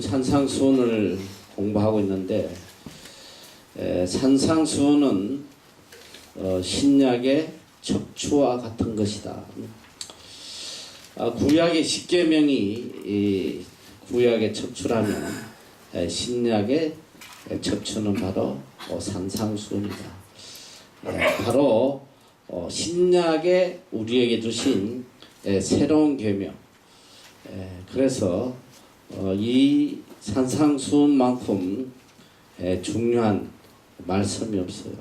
산상수훈을 공부하고 있는데 산상수훈은 신약의 척추와 같은 것이다. 구약의 십계명이 구약의 척추라면 신약의 척추는 바로 산상수훈이다. 바로 신약에 우리에게 주신 새로운 계명. 그래서 이 산상수훈만큼 중요한 말씀이 없어요.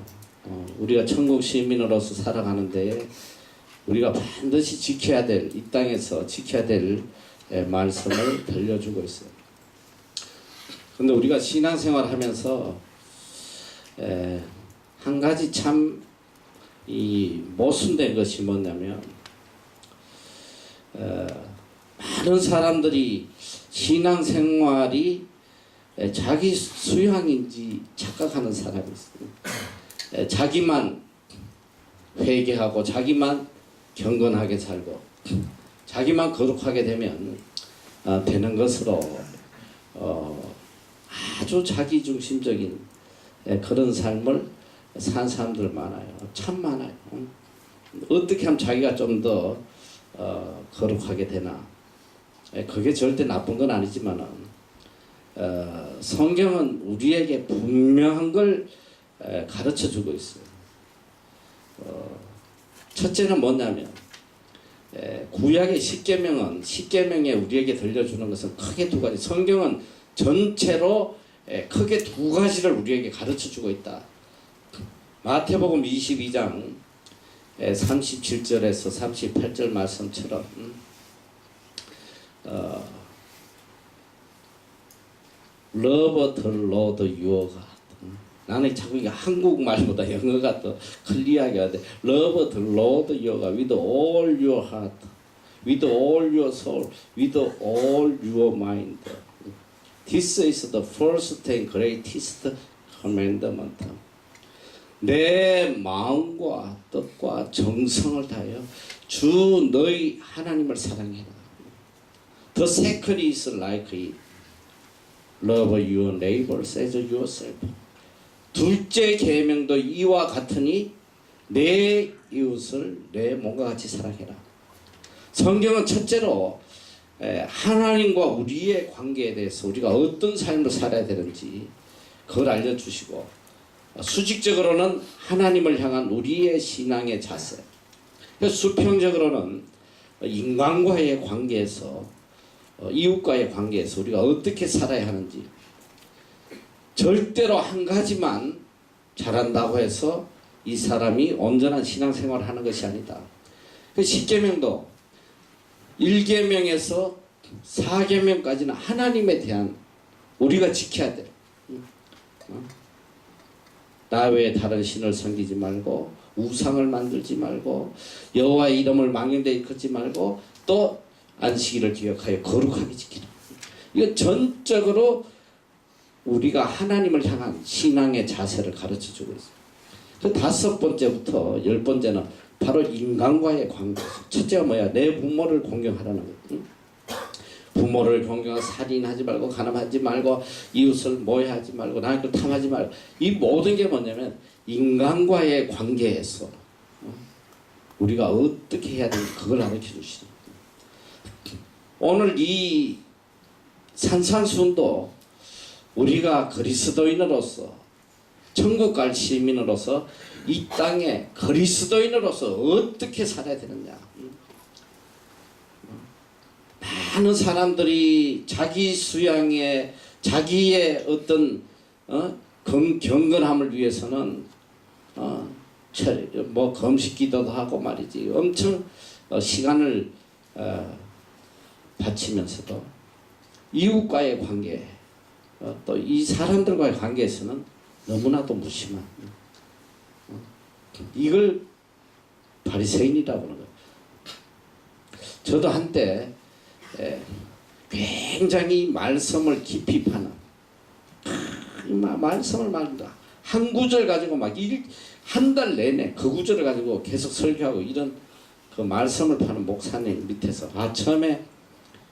우리가 천국 시민으로서 살아가는데 우리가 반드시 지켜야 될, 이 땅에서 지켜야 될 말씀을 들려주고 있어요. 그런데 우리가 신앙생활 하면서 한 가지 참 모순된 것이 뭐냐면 많은 사람들이 신앙생활이 자기 수양인지 착각하는 사람이 있어요. 자기만 회개하고 자기만 경건하게 살고 자기만 거룩하게 되면 되는 것으로 아주 자기중심적인 그런 삶을 산 사람들 많아요. 참 많아요. 어떻게 하면 자기가 좀 더 거룩하게 되나. 그게 절대 나쁜 건 아니지만 성경은 우리에게 분명한 걸 가르쳐주고 있어요. 첫째는 뭐냐면 구약의 십계명에 우리에게 들려주는 것은 크게 두 가지. 성경은 전체로 크게 두 가지를 우리에게 가르쳐주고 있다. 마태복음 22장 37절에서 38절 말씀처럼 Love the Lord your God. 나는 자꾸 이게 한국말보다 영어가 더 클리어하게 해야 돼. Love the Lord your God with all your heart, with all your soul, with all your mind. This is the first and greatest commandment. 내 마음과 뜻과 정성을 다하여 주 너희 하나님을 사랑해라. The second is like it. Love your neighbors as yourself. 둘째 계명도 이와 같으니 내 이웃을 내 몸과 같이 사랑해라. 성경은 첫째로 하나님과 우리의 관계에 대해서 우리가 어떤 삶을 살아야 되는지 그걸 알려주시고, 수직적으로는 하나님을 향한 우리의 신앙의 자세, 수평적으로는 인간과의 관계에서 이웃과의 관계에서 우리가 어떻게 살아야 하는지. 절대로 한 가지만 잘한다고 해서 이 사람이 온전한 신앙생활을 하는 것이 아니다. 그 십계명도 1계명에서 4계명까지는 하나님에 대한 우리가 지켜야 돼. 나 외에 다른 신을 섬기지 말고, 우상을 만들지 말고, 여호와의 이름을 망령되이 일컫지 말고, 또 안식일을 기억하여 거룩하게 지키라. 이거 전적으로 우리가 하나님을 향한 신앙의 자세를 가르쳐주고 있어요. 그 5번째부터 10번째는 바로 인간과의 관계. 첫째가 뭐야? 내 부모를 공경하라는 거예요. 부모를 공경하고 살인하지 말고, 간음하지 말고, 이웃을 모해하지 말고, 남의 걸 탐하지 말고. 이 모든 게 뭐냐면 인간과의 관계에서 우리가 어떻게 해야 되는지 그걸 가르쳐 주시는 거예요. 오늘 이 산상수훈도 우리가 그리스도인으로서, 천국 갈 시민으로서, 이 땅에 그리스도인으로서 어떻게 살아야 되느냐. 많은 사람들이 자기 수양에, 자기의 어떤 경건함을 위해서는 금식기도도 하고 말이지, 엄청 시간을 바치면서도 이웃과의 관계, 또 이 사람들과의 관계에서는 너무나도 무심한, 이걸 바리새인이라고 하는 거예요. 저도 한때 굉장히 말씀을 깊이 파는, 말씀을 말한다. 한 구절 가지고 막 한 달 내내 그 구절을 가지고 계속 설교하고 이런 그 말씀을 파는 목사님 밑에서 처음에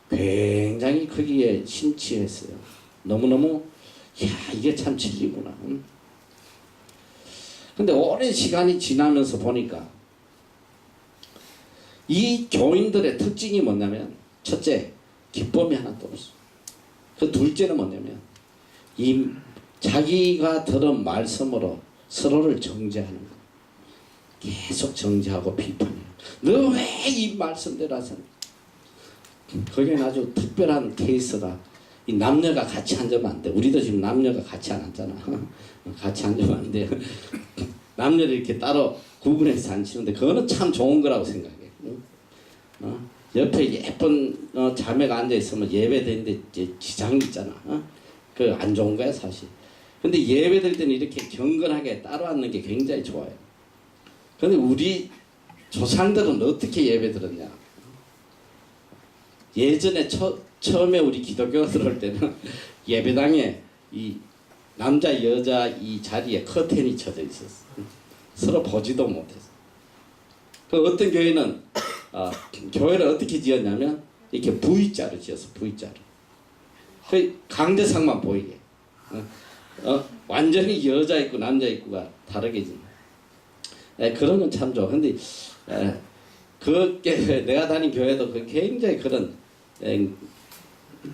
굉장히 거기에 심취했어요. 너무너무 이게 참 진리구나. 근데 오랜 시간이 지나면서 보니까 이 교인들의 특징이 뭐냐면, 첫째, 기쁨이 하나도 없어. 그 둘째는 뭐냐면, 이 자기가 들은 말씀으로 서로를 정죄하는 거야. 계속 정죄하고 비판해요. 너 왜 이 말씀대로 하잖아. 거기는 아주 특별한 케이스라, 이 남녀가 같이 앉으면 안 돼. 우리도 지금 남녀가 같이 안 앉잖아. 같이 앉으면 안 돼. 남녀를 이렇게 따로 구분해서 앉히는데 그거는 참 좋은 거라고 생각해. 옆에 예쁜 자매가 앉아 있으면 예배드리는데 지장이 있잖아. 그 안 좋은 거야 사실. 근데 예배 드릴 때는 이렇게 경건하게 따로 앉는 게 굉장히 좋아요. 근데 우리 조상들은 어떻게 예배 드렸냐? 예전에 처음에 우리 기독교가 들어올 때는 예배당에 이 남자 여자 이 자리에 커튼이 쳐져 있었어. 서로 보지도 못했어. 그 어떤 교회는 교회를 어떻게 지었냐면 이렇게 V자로 지었어. V자로. 그 강대상만 보이게. 완전히 여자 있고 남자 있고가 다르게 지어. 그런 건 참 좋아. 근데 그게 내가 다닌 교회도 굉장히 그런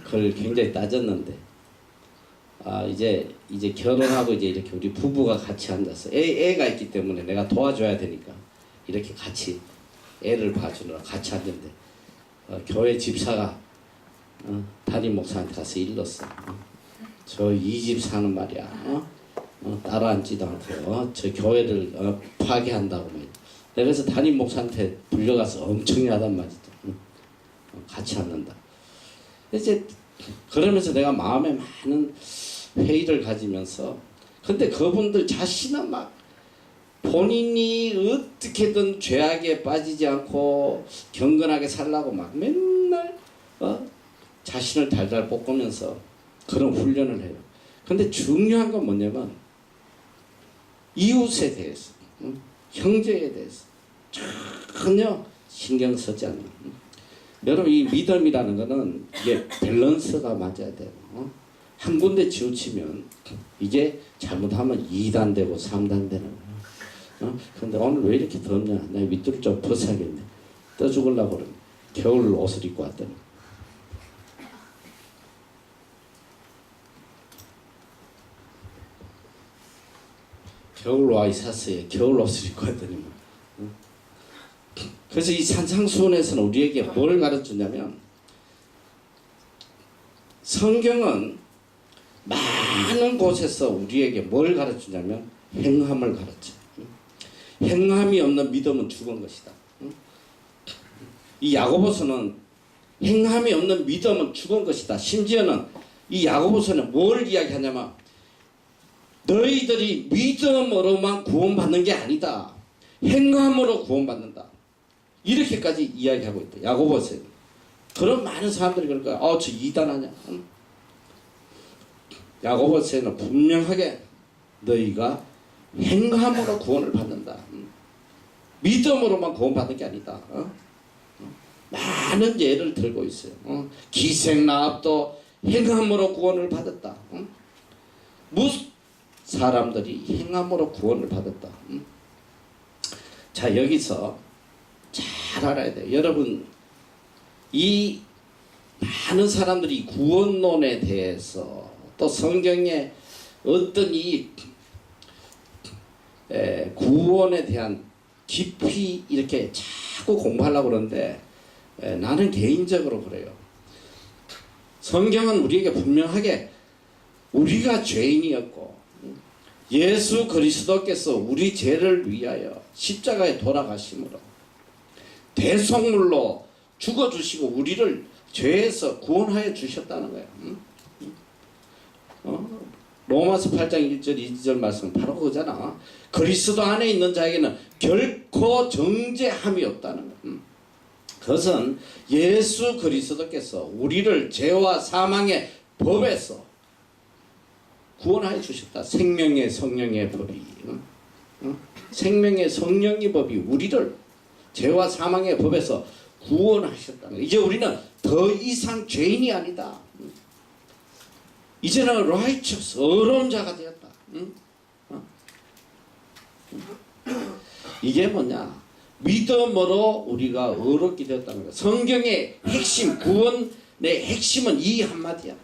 걸 굉장히 따졌는데, 이제 결혼하고 이제 이렇게 우리 부부가 같이 앉았어. 애가 있기 때문에 내가 도와줘야 되니까 이렇게 같이 애를 봐주느라 같이 앉는데, 교회 집사가 담임 목사한테 가서 일렀어. 저 이 집 사는 말이야. 따로 앉지도 않고 저 교회를 파괴한다고 말이야. 내가 그래서 담임 목사한테 불려가서 엄청 야단 맞았죠. 같이 앉는다. 이제 그러면서 내가 마음에 많은 회의를 가지면서, 근데 그분들 자신은 막 본인이 어떻게든 죄악에 빠지지 않고 경건하게 살라고 막 맨날 자신을 달달 볶으면서 그런 훈련을 해요. 근데 중요한 건 뭐냐면 이웃에 대해서, 형제에 대해서 전혀 신경 쓰지 않는. 여러분, 이 믿음이라는 거는 이게 밸런스가 맞아야 돼요. 한 군데 치우치면 이게 잘못하면 2단 되고 3단 되는 거야. 근데 오늘 왜 이렇게 덥냐? 내가 밑줄을 좀 벗어야겠네. 떠 죽으려고 그러네. 겨울 옷을 입고 왔더니. 겨울 와이 샀어요. 겨울 옷을 입고 왔더니. 그래서 이 산상수훈에서는 우리에게 뭘 가르쳐주냐면, 성경은 많은 곳에서 우리에게 뭘 가르쳐주냐면 행함을 가르쳐. 행함이 없는 믿음은 죽은 것이다. 이 야고보서는 행함이 없는 믿음은 죽은 것이다. 심지어는 이 야고보서는 뭘 이야기하냐면, 너희들이 믿음으로만 구원받는 게 아니다. 행함으로 구원받는다. 이렇게까지 이야기하고 있다. 야고보서에. 그런 많은 사람들이 그럴 거야. 저 이단하냐? 야고보서에는 분명하게 너희가 행함으로 구원을 받는다. 믿음으로만 구원받는 게 아니다. 많은 예를 들고 있어요. 기생라합도 행함으로 구원을 받았다. 사람들이 행함으로 구원을 받았다. 자, 여기서 잘 알아야 돼요. 여러분, 이 많은 사람들이 구원론에 대해서 또 성경의 어떤 이 구원에 대한 깊이 이렇게 자꾸 공부하려고 그러는데, 나는 개인적으로 그래요. 성경은 우리에게 분명하게 우리가 죄인이었고 예수 그리스도께서 우리 죄를 위하여 십자가에 돌아가심으로 대속물로 죽어주시고 우리를 죄에서 구원하여 주셨다는 거예요. 로마서 8장 1절 2절 말씀은 바로 그거잖아. 그리스도 안에 있는 자에게는 결코 정죄함이 없다는 거예요. 그것은 예수 그리스도께서 우리를 죄와 사망의 법에서 구원하여 주셨다. 생명의 성령의 법이, 생명의 성령의 법이 우리를 죄와 사망의 법에서 구원하셨다는 거예요. 이제 우리는 더 이상 죄인이 아니다. 이제는 righteous, 의로운 자가 되었다. 응? 이게 뭐냐? 믿음으로 우리가 의롭게 되었다는 거야. 성경의 핵심, 구원의 핵심은 이 한마디야.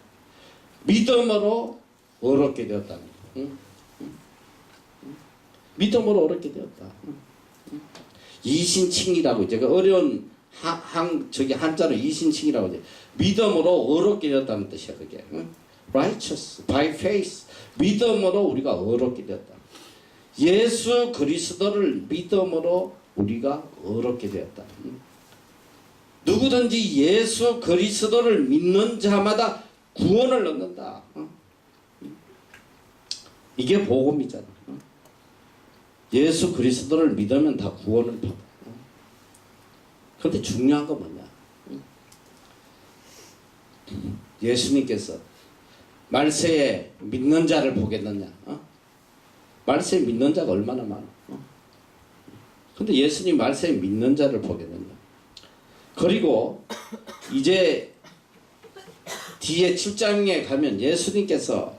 믿음으로 의롭게 되었다는 거야. 응? 믿음으로 의롭게 되었다. 이신칭이라고 이제 그 어려운 저기 한자로 이신칭이라고 이제 믿음으로 의롭게 되었다는 뜻이야 그게. 응? Righteous by faith. 믿음으로 우리가 의롭게 되었다. 예수 그리스도를 믿음으로 우리가 의롭게 되었다. 누구든지 예수 그리스도를 믿는 자마다 구원을 얻는다. 이게 복음이잖아. 예수 그리스도를 믿으면 다 구원을 받아. 그런데 중요한 건 뭐냐? 예수님께서 말세에 믿는 자를 보겠느냐? 말세에 믿는 자가 얼마나 많아? 근데 예수님 말세에 믿는 자를 보겠느냐? 그리고 이제 뒤에 7장에 가면 예수님께서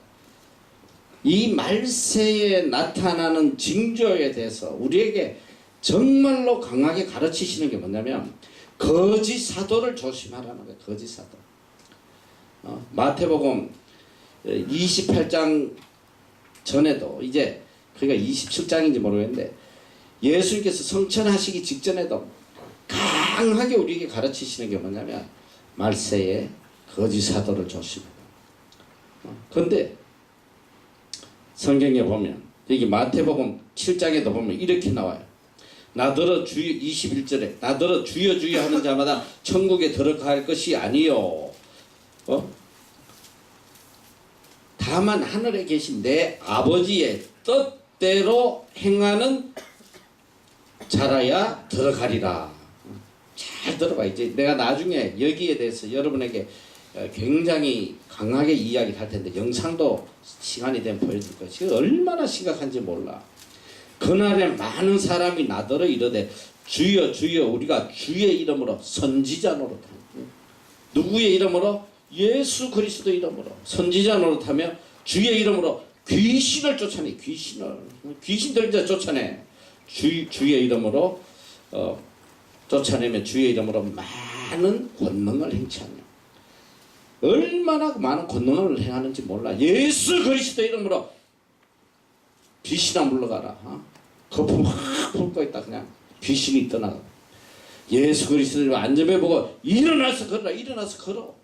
이 말세에 나타나는 징조에 대해서 우리에게 정말로 강하게 가르치시는 게 뭐냐면 거짓 사도를 조심하라는 거예요. 거짓 사도. 마태복음 28장 전에도 이제 그러니까 27장인지 모르겠는데 예수님께서 성천하시기 직전에도 강하게 우리에게 가르치시는 게 뭐냐면 말세에 거짓 사도를 조심해라. 그런데 성경에 보면 여기 마태복음 7장에도 보면 이렇게 나와요. 나더러 주여 21절에 나더러 주여 주여 하는 자마다 천국에 들어갈 것이 아니요 다만 하늘에 계신 내 아버지의 뜻대로 행하는 자라야 들어가리라. 잘 들어봐. 이제 내가 나중에 여기에 대해서 여러분에게 굉장히 강하게 이야기를 할 텐데 영상도 시간이 되면 보여줄 거예요. 지금 얼마나 심각한지 몰라. 그날에 많은 사람이 나더러 이르되 주여 주여 우리가 주의 이름으로 선지자 노릇하며 누구의 이름으로? 예수 그리스도 이름으로 선지자 노릇하며 주의 이름으로 귀신을 쫓아내. 귀신들 이제 쫓아내. 주의 이름으로 쫓아내면 주의 이름으로 많은 권능을 행치하며 얼마나 많은 권능을 행하는지 몰라. 예수 그리스도 이름으로 귀신아 물러가라. 거품 확 불고 있다. 그냥 귀신이 떠나가. 예수 그리스도를 안전해보고 일어나서 걸어라. 일어나서 걸어.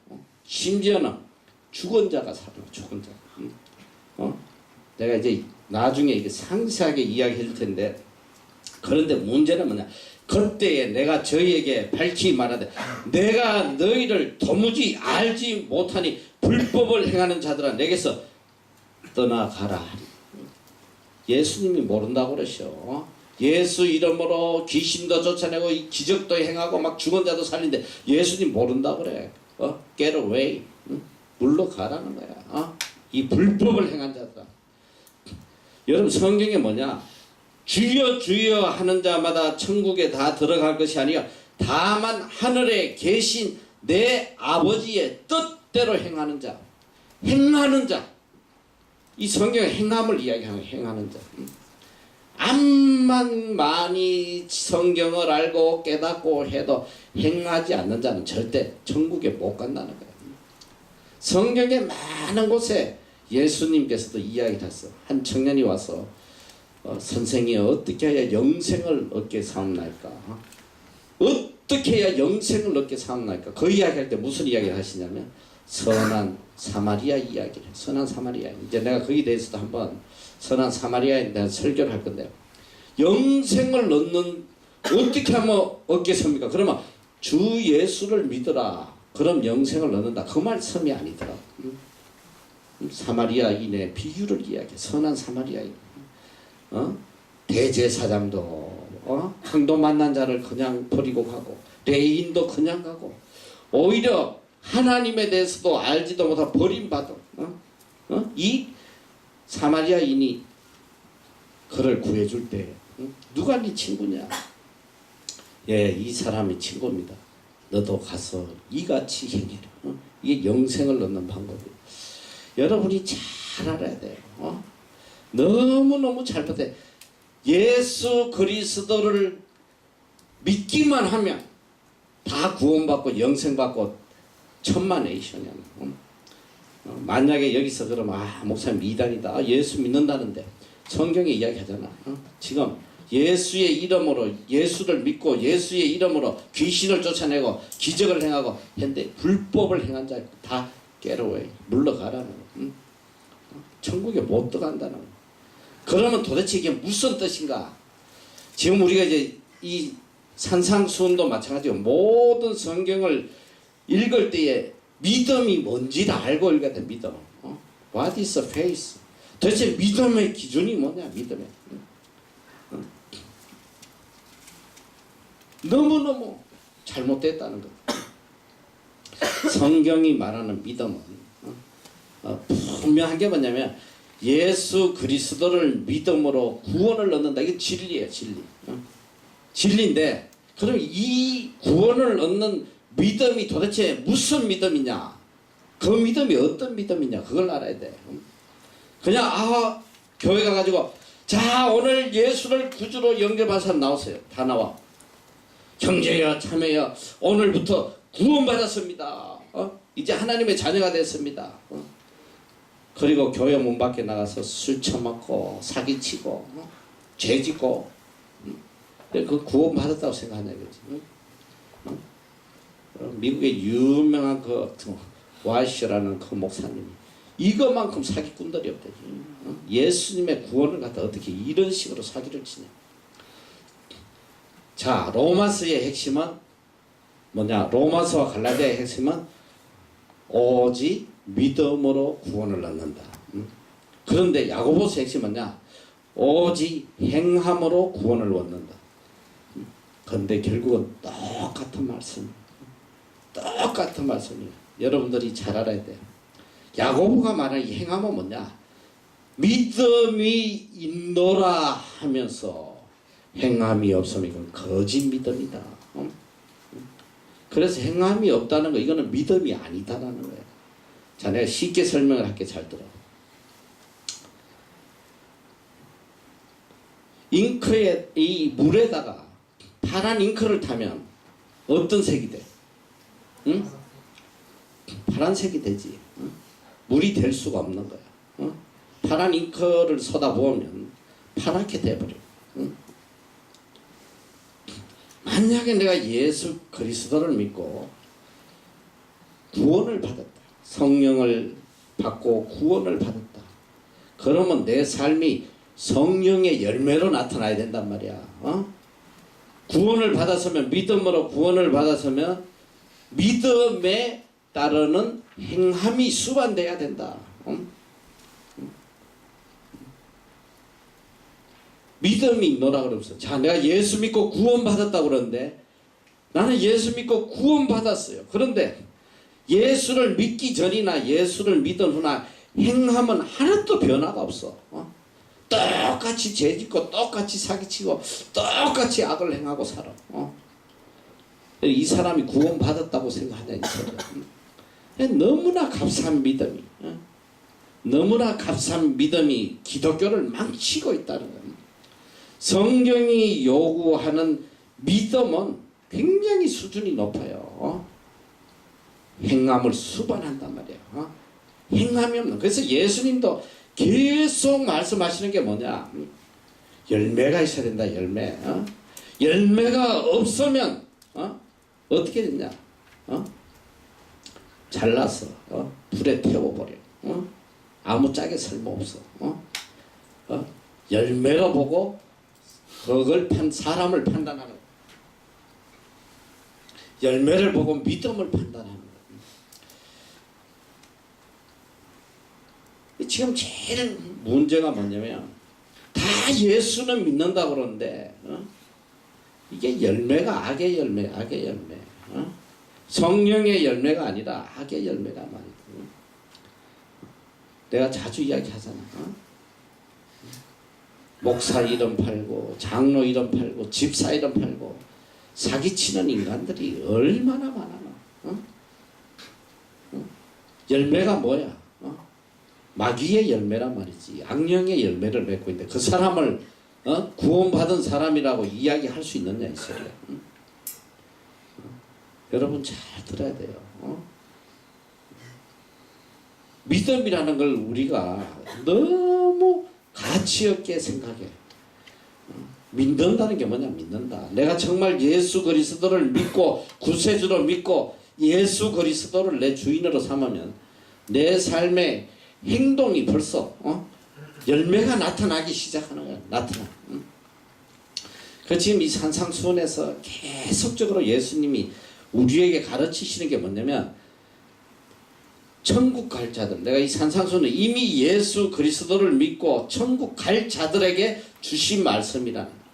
심지어는 죽은 자가 살아. 죽은 자. 내가 이제 나중에 이게 상세하게 이야기할 텐데 그런데 문제는 뭐냐? 그때에 내가 저희에게 밝히 말하되 내가 너희를 도무지 알지 못하니 불법을 행하는 자들아 내게서 떠나가라. 예수님이 모른다고 그러셔. 예수 이름으로 귀신도 쫓아내고 기적도 행하고 막 죽은 자도 살린데 예수님 모른다고 그래. Get away. 물러가라는 거야. 이 불법을 행한 자들아. 여러분 성경에 뭐냐? 주여 주여 하는 자마다 천국에 다 들어갈 것이 아니라 다만 하늘에 계신 내 아버지의 뜻대로 행하는 자. 행하는 자. 이 성경의 행함을 이야기하는 행하는 자. 암만 많이 성경을 알고 깨닫고 해도 행하지 않는 자는 절대 천국에 못 간다는 거예요. 성경의 많은 곳에 예수님께서도 이야기를 했어. 한 청년이 와서 선생이 어떻게 해야 영생을 얻게 사옵나이까? 어떻게 해야 영생을 얻게 사옵나이까? 그 이야기할 때 무슨 이야기를 하시냐면 선한 사마리아 이야기를 해요. 선한 사마리아. 이제 내가 거기에 대해서도 한번 선한 사마리아에 대한 설교를 할 건데요. 영생을 얻는 어떻게 하면 얻겠습니까? 그러면 주 예수를 믿어라. 그럼 영생을 얻는다. 그 말씀이 아니더라. 사마리아인의 비유를 이야기해. 선한 사마리아인. 대제사장도 강도 만난 자를 그냥 버리고 가고 레인도 그냥 가고 오히려 하나님에 대해서도 알지도 못하고 버림받은 이 사마리아인이 그를 구해줄 때 누가 네 친구냐? 예, 이 사람이 친구입니다. 너도 가서 이같이 행해라. 이게 영생을 얻는 방법이에요. 여러분이 잘 알아야 돼요. 너무너무 잘못해. 예수 그리스도를 믿기만 하면 다 구원받고 영생받고 천만에이션이야. 만약에 여기서 그러면 목사님 이단이다. 예수 믿는다는데 성경에 이야기하잖아. 지금 예수의 이름으로 예수를 믿고 예수의 이름으로 귀신을 쫓아내고 기적을 행하고 했는데 불법을 행한 자 다 깨로웨이 물러가라는 거. 천국에 못 들어간다는 거. 그러면 도대체 이게 무슨 뜻인가? 지금 우리가 이제 이 산상수훈도 마찬가지고 모든 성경을 읽을 때에 믿음이 뭔지를 알고 읽어야 돼. 믿음. What is faith? 도대체 믿음의 기준이 뭐냐? 믿음의. 너무너무 잘못됐다는 것. 성경이 말하는 믿음은 분명한 게 뭐냐면 예수 그리스도를 믿음으로 구원을 얻는다. 이게 진리예요. 진리. 진리인데 그럼 이 구원을 얻는 믿음이 도대체 무슨 믿음이냐? 그 믿음이 어떤 믿음이냐? 그걸 알아야 돼. 그냥 교회 가가지고 자 오늘 예수를 구주로 영접한 사람 나오세요. 다 나와. 형제여 자매여 오늘부터 구원받았습니다. 이제 하나님의 자녀가 됐습니다. 그리고 교회 문 밖에 나가서 술 처먹고 사기치고 죄짓고 그 구원받았다고 생각하냐 이거지. 미국의 유명한 그 와이셔라는 그 목사님이 이것만큼 사기꾼들이 없대지. 예수님의 구원을 갖다 어떻게 이런 식으로 사기를 치냐. 자, 로마서의 핵심은 뭐냐? 로마서와 갈라디아의 핵심은 오직 믿음으로 구원을 얻는다. 그런데 야고보서의 핵심은 뭐냐? 오직 행함으로 구원을 얻는다. 그런데 결국은 똑같은 말씀. 똑같은 말씀이에요. 여러분들이 잘 알아야 돼요. 야고보가 말하는 이 행함은 뭐냐? 믿음이 있노라 하면서 행함이 없으면 이건 거짓 믿음이다. 그래서 행함이 없다는 거 이거는 믿음이 아니다라는 거예요. 자, 내가 쉽게 설명을 할게. 잘 들어. 잉크에 이 물에다가 파란 잉크를 타면 어떤 색이 돼? 응? 파란색이 되지. 물이 될 수가 없는 거야. 파란 잉크를 쏟아부으면 파랗게 돼버려. 만약에 내가 예수 그리스도를 믿고 구원을 받았다. 성령을 받고 구원을 받았다. 그러면 내 삶이 성령의 열매로 나타나야 된단 말이야. 구원을 받았으면 믿음으로 구원을 받았으면 믿음에 따르는 행함이 수반돼야 된다. 믿음이 있노라 그러면서 자 내가 예수 믿고 구원받았다고 그러는데 나는 예수 믿고 구원받았어요. 그런데 예수를 믿기 전이나 예수를 믿은 후나 행함은 하나도 변화가 없어. 똑같이 죄짓고 똑같이 사기치고 똑같이 악을 행하고 살아. 이 사람이 구원받았다고 생각하냐 이 소리야. 너무나 값싼 믿음이 너무나 값싼 믿음이 기독교를 망치고 있다는 거야. 성경이 요구하는 믿음은 굉장히 수준이 높아요. 행함을 수반한단 말이에요. 행함이 없는. 그래서 예수님도 계속 말씀하시는 게 뭐냐? 열매가 있어야 된다. 열매. 열매가 없으면 어떻게 됐냐? 잘라서 불에 태워버려. 아무짝에 쓸모없어. 열매로 보고 그걸 사람을 판단하는 거야. 열매를 보고 믿음을 판단하는 거야. 지금 제일 문제가 뭐냐면 다 예수는 믿는다 그러는데 이게 열매가 악의 열매, 악의 열매. 성령의 열매가 아니라 악의 열매가 많이. 내가 자주 이야기하잖아. 목사 이름 팔고 장로 이름 팔고 집사 이름 팔고 사기치는 인간들이 얼마나 많아. 열매가 뭐야? 마귀의 열매란 말이지. 악령의 열매를 맺고 있는데 그 사람을 구원받은 사람이라고 이야기할 수 있느냐 이 소리야. 여러분 잘 들어야 돼요. 믿음이라는 걸 우리가 너무 가치 없게 생각해. 믿는다는 게 뭐냐? 믿는다. 내가 정말 예수 그리스도를 믿고 구세주로 믿고 예수 그리스도를 내 주인으로 삼으면 내 삶의 행동이 벌써 열매가 나타나기 시작하는 거야. 나타나. 그 지금 이 산상수훈에서 계속적으로 예수님이 우리에게 가르치시는 게 뭐냐면 천국 갈 자들, 내가 이 산상수훈은 이미 예수 그리스도를 믿고 천국 갈 자들에게 주신 말씀이라는 거야.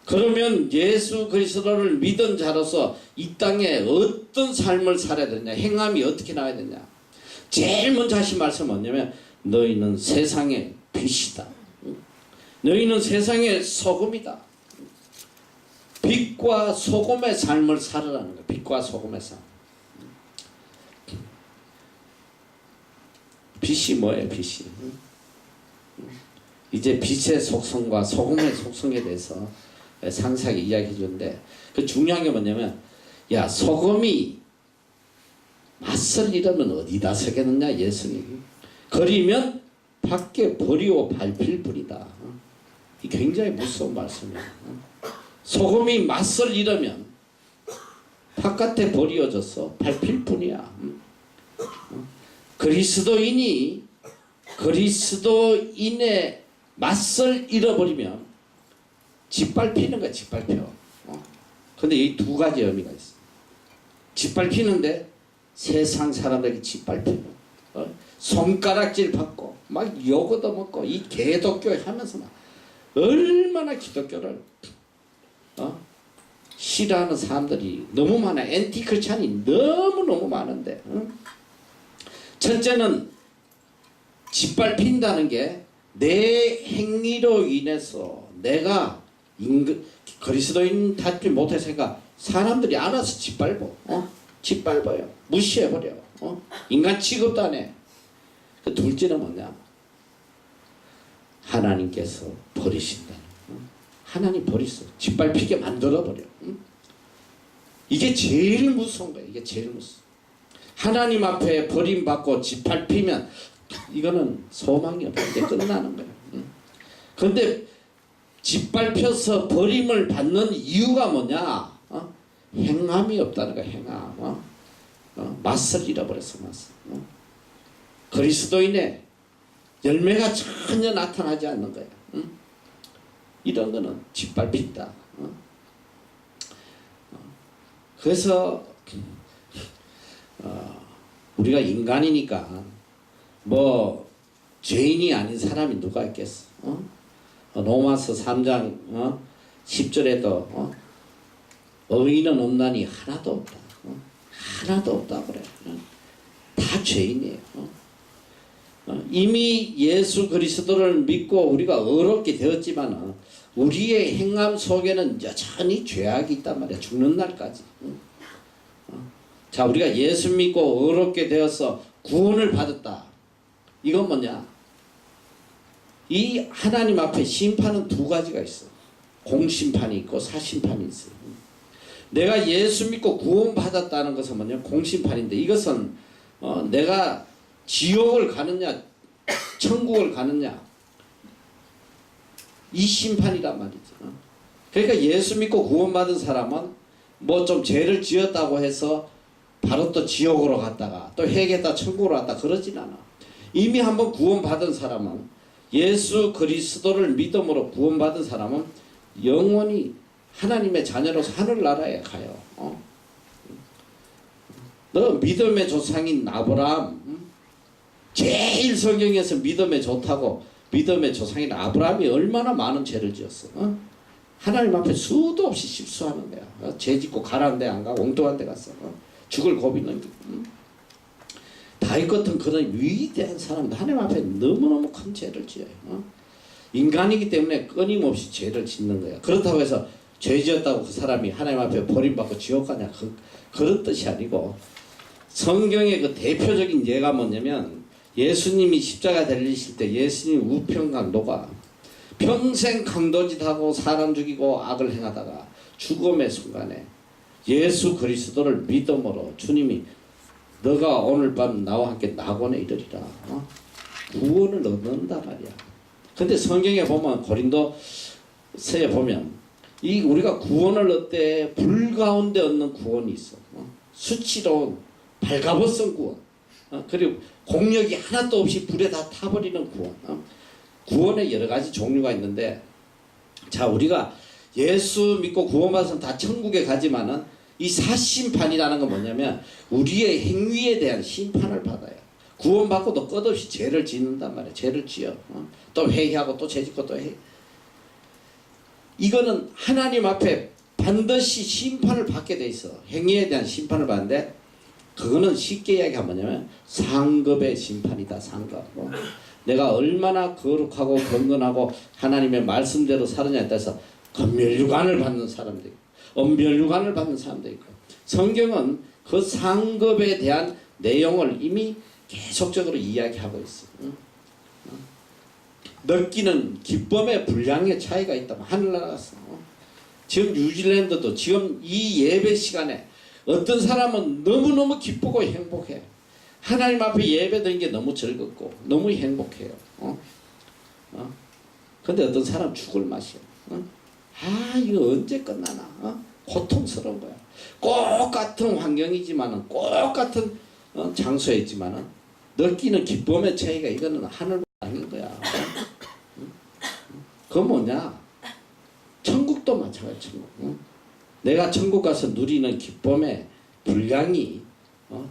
그러면 예수 그리스도를 믿은 자로서 이 땅에 어떤 삶을 살아야 되냐, 행함이 어떻게 나와야 되냐. 제일 먼저 하신 말씀은 뭐냐면 너희는 세상의 빛이다. 너희는 세상의 소금이다. 빛과 소금의 삶을 살으라는 거야. 빛과 소금의 삶. 빛이 뭐예요? 빛이. 이제 빛의 속성과 소금의 속성에 대해서 상세하게 이야기해 주는데 그 중요한 게 뭐냐면 야 소금이 맛을 잃으면 어디다 서겠느냐 예수님. 거리면 밖에 버리고 밟힐 뿐이다. 이 굉장히 무서운 말씀이에요. 소금이 맛을 잃으면 바깥에 버려져서 밟힐 뿐이야. 그리스도인의 맛을 잃어버리면 짓밟히는 거야. 짓밟혀. 근데 이 두 가지 의미가 있어. 짓밟히는데 세상 사람들에게 짓밟혀. 손가락질 받고 막 욕 얻어먹고 이 개독교 하면서 막 얼마나 기독교를 싫어하는 사람들이 너무 많아. 엔티크리스찬이 너무너무 많은데 첫째는 짓밟힌다는 게 내 행위로 인해서 내가 그리스도인 닮지 못했으니까 사람들이 알아서 짓밟어. 짓밟아요. 무시해버려. 인간 취급도 안 해. 그 둘째는 뭐냐? 하나님께서 버리신다. 하나님 버리셔. 짓밟히게 만들어버려. 이게 제일 무서운 거야. 이게 제일 무서워. 하나님 앞에 버림받고 짓밟히면 이거는 소망이 없어. 이제 끝나는 거야. 그런데 짓밟혀서 버림을 받는 이유가 뭐냐? 행함이 없다는 거야. 행함. 맛을 잃어버렸어. 맛을. 그리스도인의 열매가 전혀 나타나지 않는 거야. 이런 거는 짓밟힌다. 그래서 우리가 인간이니까 뭐 죄인이 아닌 사람이 누가 있겠어. 로마서 3장 10절에도 의인은 없나니 하나도 없다. 하나도 없다 그래. 다 죄인이에요. 이미 예수 그리스도를 믿고 우리가 의롭게 되었지만 우리의 행함 속에는 여전히 죄악이 있단 말이야. 죽는 날까지. 자, 우리가 예수 믿고 의롭게 되어서 구원을 받았다. 이건 뭐냐? 이 하나님 앞에 심판은 두 가지가 있어. 공심판이 있고 사심판이 있어요. 내가 예수 믿고 구원받았다는 것은 뭐냐? 공심판인데 이것은 내가 지옥을 가느냐 천국을 가느냐 이 심판이란 말이죠. 그러니까 예수 믿고 구원받은 사람은 뭐 좀 죄를 지었다고 해서 바로 또 지옥으로 갔다가 또 회개했다 천국으로 갔다 그러진 않아. 이미 한번 구원받은 사람은 예수 그리스도를 믿음으로 구원받은 사람은 영원히 하나님의 자녀로서 하늘나라에 가요. 너 믿음의 조상인 아브라함 제일 성경에서 믿음에 좋다고 믿음의 조상인 아브라함이 얼마나 많은 죄를 지었어. 하나님 앞에 수도 없이 실수하는 거야. 죄 짓고 가라는 데 안 가고 엉뚱한 데 갔어. 죽을 고비는 다윗 같은 그런 위대한 사람도 하나님 앞에 너무너무 큰 죄를 지어요. 인간이기 때문에 끊임없이 죄를 짓는 거야. 그렇다고 해서 죄 지었다고 그 사람이 하나님 앞에 버림받고 지옥 가냐 그런 뜻이 아니고 성경의 그 대표적인 예가 뭐냐면 예수님이 십자가 달리실 때 예수님 우편 강도가 평생 강도짓하고 사람 죽이고 악을 행하다가 죽음의 순간에 예수 그리스도를 믿음으로 주님이 너가 오늘 밤 나와 함께 낙원에 이르리라 구원을 얻는단 말이야. 근데 성경에 보면 고린도서에 보면 이 우리가 구원을 얻되 불 가운데 얻는 구원이 있어. 수치로운 발가벗은 구원. 그리고 공력이 하나도 없이 불에 다 타버리는 구원. 구원의 여러 가지 종류가 있는데, 자, 우리가 예수 믿고 구원받아서 다 천국에 가지만은 이 사심판이라는 건 뭐냐면 우리의 행위에 대한 심판을 받아요. 구원받고도 끝없이 죄를 짓는단 말이에요. 죄를 지어. 또 회개하고 또 죄짓고 또 해. 이거는 하나님 앞에 반드시 심판을 받게 돼 있어. 행위에 대한 심판을 받는데 그거는 쉽게 이야기하면 뭐냐면 상급의 심판이다. 상급. 내가 얼마나 거룩하고 경건하고 하나님의 말씀대로 살았냐에 따라서 검멸유관을 받는 사람도 있고 엄멸유관을 받는 사람도 있고, 성경은 그 상급에 대한 내용을 이미 계속적으로 이야기하고 있어. 느끼는 기쁨의 분량의 차이가 있다면 하늘나라에서 지금 뉴질랜드도 지금 이 예배 시간에 어떤 사람은 너무너무 기쁘고 행복해. 하나님 앞에 예배드리는 게 너무 즐겁고 너무 행복해요. 근데 어떤 사람 죽을 맛이야. 이거 언제 끝나나? 고통스러운 거야. 똑같은 환경이지만은 똑같은 장소에 있지만은 느끼는 기쁨의 차이가 이거는 하늘과 땅인 거야. 그건 뭐냐? 천국도 마찬가지. 천국. 내가 천국 가서 누리는 기쁨의 분량이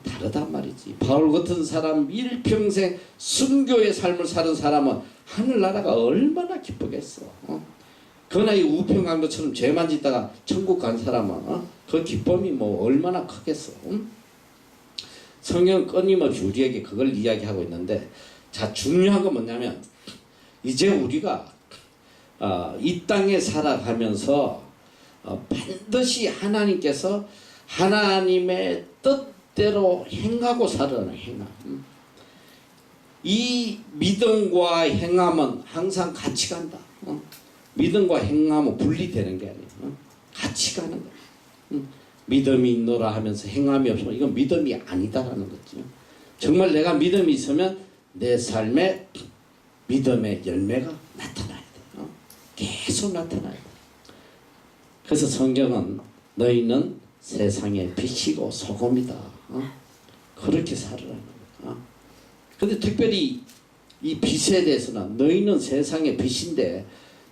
다르단 말이지. 바울 같은 사람 일평생 순교의 삶을 사는 사람은 하늘나라가 얼마나 기쁘겠어. 그러나 이 우평강도처럼 죄만 짓다가 천국 간 사람은 그 기쁨이 뭐 얼마나 크겠어. 성경 끊임없이 우리에게 그걸 이야기하고 있는데, 자, 중요한 건 뭐냐면 이제 우리가 이 땅에 살아가면서 반드시 하나님께서 하나님의 뜻대로 행하고 살아가는 행함. 이 믿음과 행함은 항상 같이 간다. 믿음과 행함은 분리되는 게 아니에요. 같이 가는 거예요. 믿음이 있노라 하면서 행함이 없으면 이건 믿음이 아니다라는 거죠. 정말 내가 믿음이 있으면 내 삶에 믿음의 열매가 나타나야 돼요. 계속 나타나야 돼요. 그래서 성경은 너희는 세상의 빛이고 소금이다. 그렇게 살으라는 거예요. 근데 특별히 이 빛에 대해서는 너희는 세상의 빛인데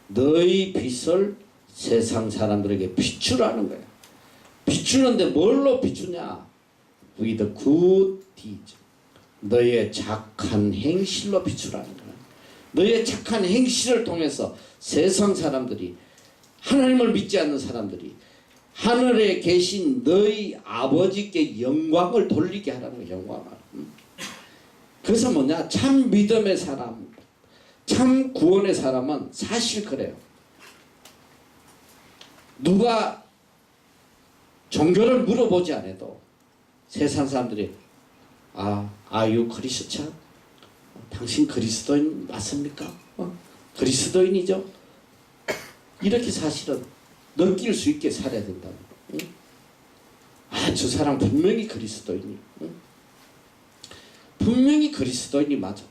너희 빛을 세상 사람들에게 비추라는 거예요. 비추는데 뭘로 비추냐? With good deeds. 너희의 착한 행실로 비추라는 거예요. 너희의 착한 행실을 통해서 세상 사람들이, 하나님을 믿지 않는 사람들이 하늘에 계신 너희 아버지께 영광을 돌리게 하라는 거예요. 영광을. 그래서 뭐냐? 참 믿음의 사람, 참 구원의 사람은 사실 그래요. 누가 종교를 물어보지 않아도 세상 사람들이 Are you Christian? 당신 그리스도인 맞습니까? 그리스도인이죠? 이렇게 사실은 느낄 수 있게 살아야 된다는 거예요. 저 사람 분명히 그리스도인이. 분명히 그리스도인이 맞아.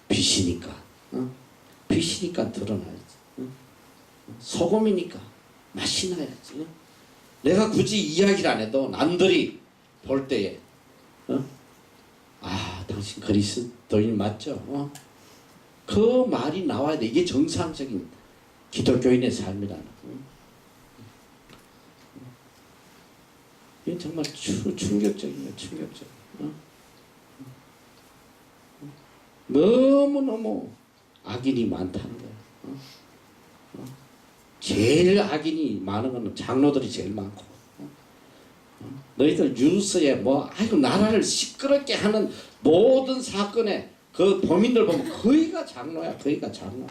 빛이니까. 빛이니까 드러나야지. 소금이니까 맛이 나야지. 내가 굳이 이야기를 안 해도 남들이 볼 때에 당신 그리스도인 맞죠? 그 말이 나와야 돼. 이게 정상적인 기독교인의 삶이라는 거예요. 이게 정말 충격적이에요. 충격적. 너무너무 악인이 많다는 거예요. 제일 악인이 많은 거는 장로들이 제일 많고, 너희들 뉴스에 나라를 시끄럽게 하는 모든 사건에 그 범인들 보면 거의가 장로야. 거의가 장로.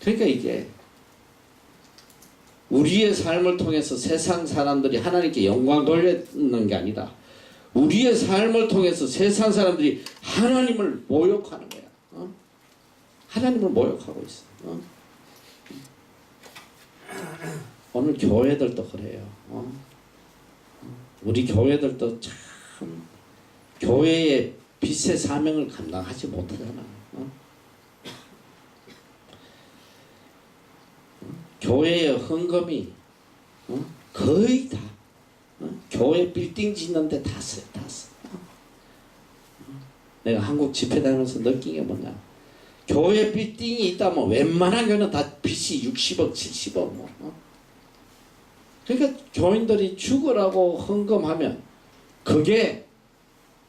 그러니까 이게 우리의 삶을 통해서 세상 사람들이 하나님께 영광 돌리는 게 아니라 우리의 삶을 통해서 세상 사람들이 하나님을 모욕하는 거야. 하나님을 모욕하고 있어. 오늘 교회들도 그래요. 우리 교회들도 참 교회의 빛의 사명을 감당하지 못하잖아. 교회의 헌금이 거의 다 교회 빌딩 짓는데 다 써요. 다 써. 내가 한국 집회 다니면서 느낀 게 뭐냐, 교회 빌딩이 있다면 웬만한 교회는 다 빚이 60억 70억 뭐. 그러니까 교인들이 죽으라고 헌금하면 그게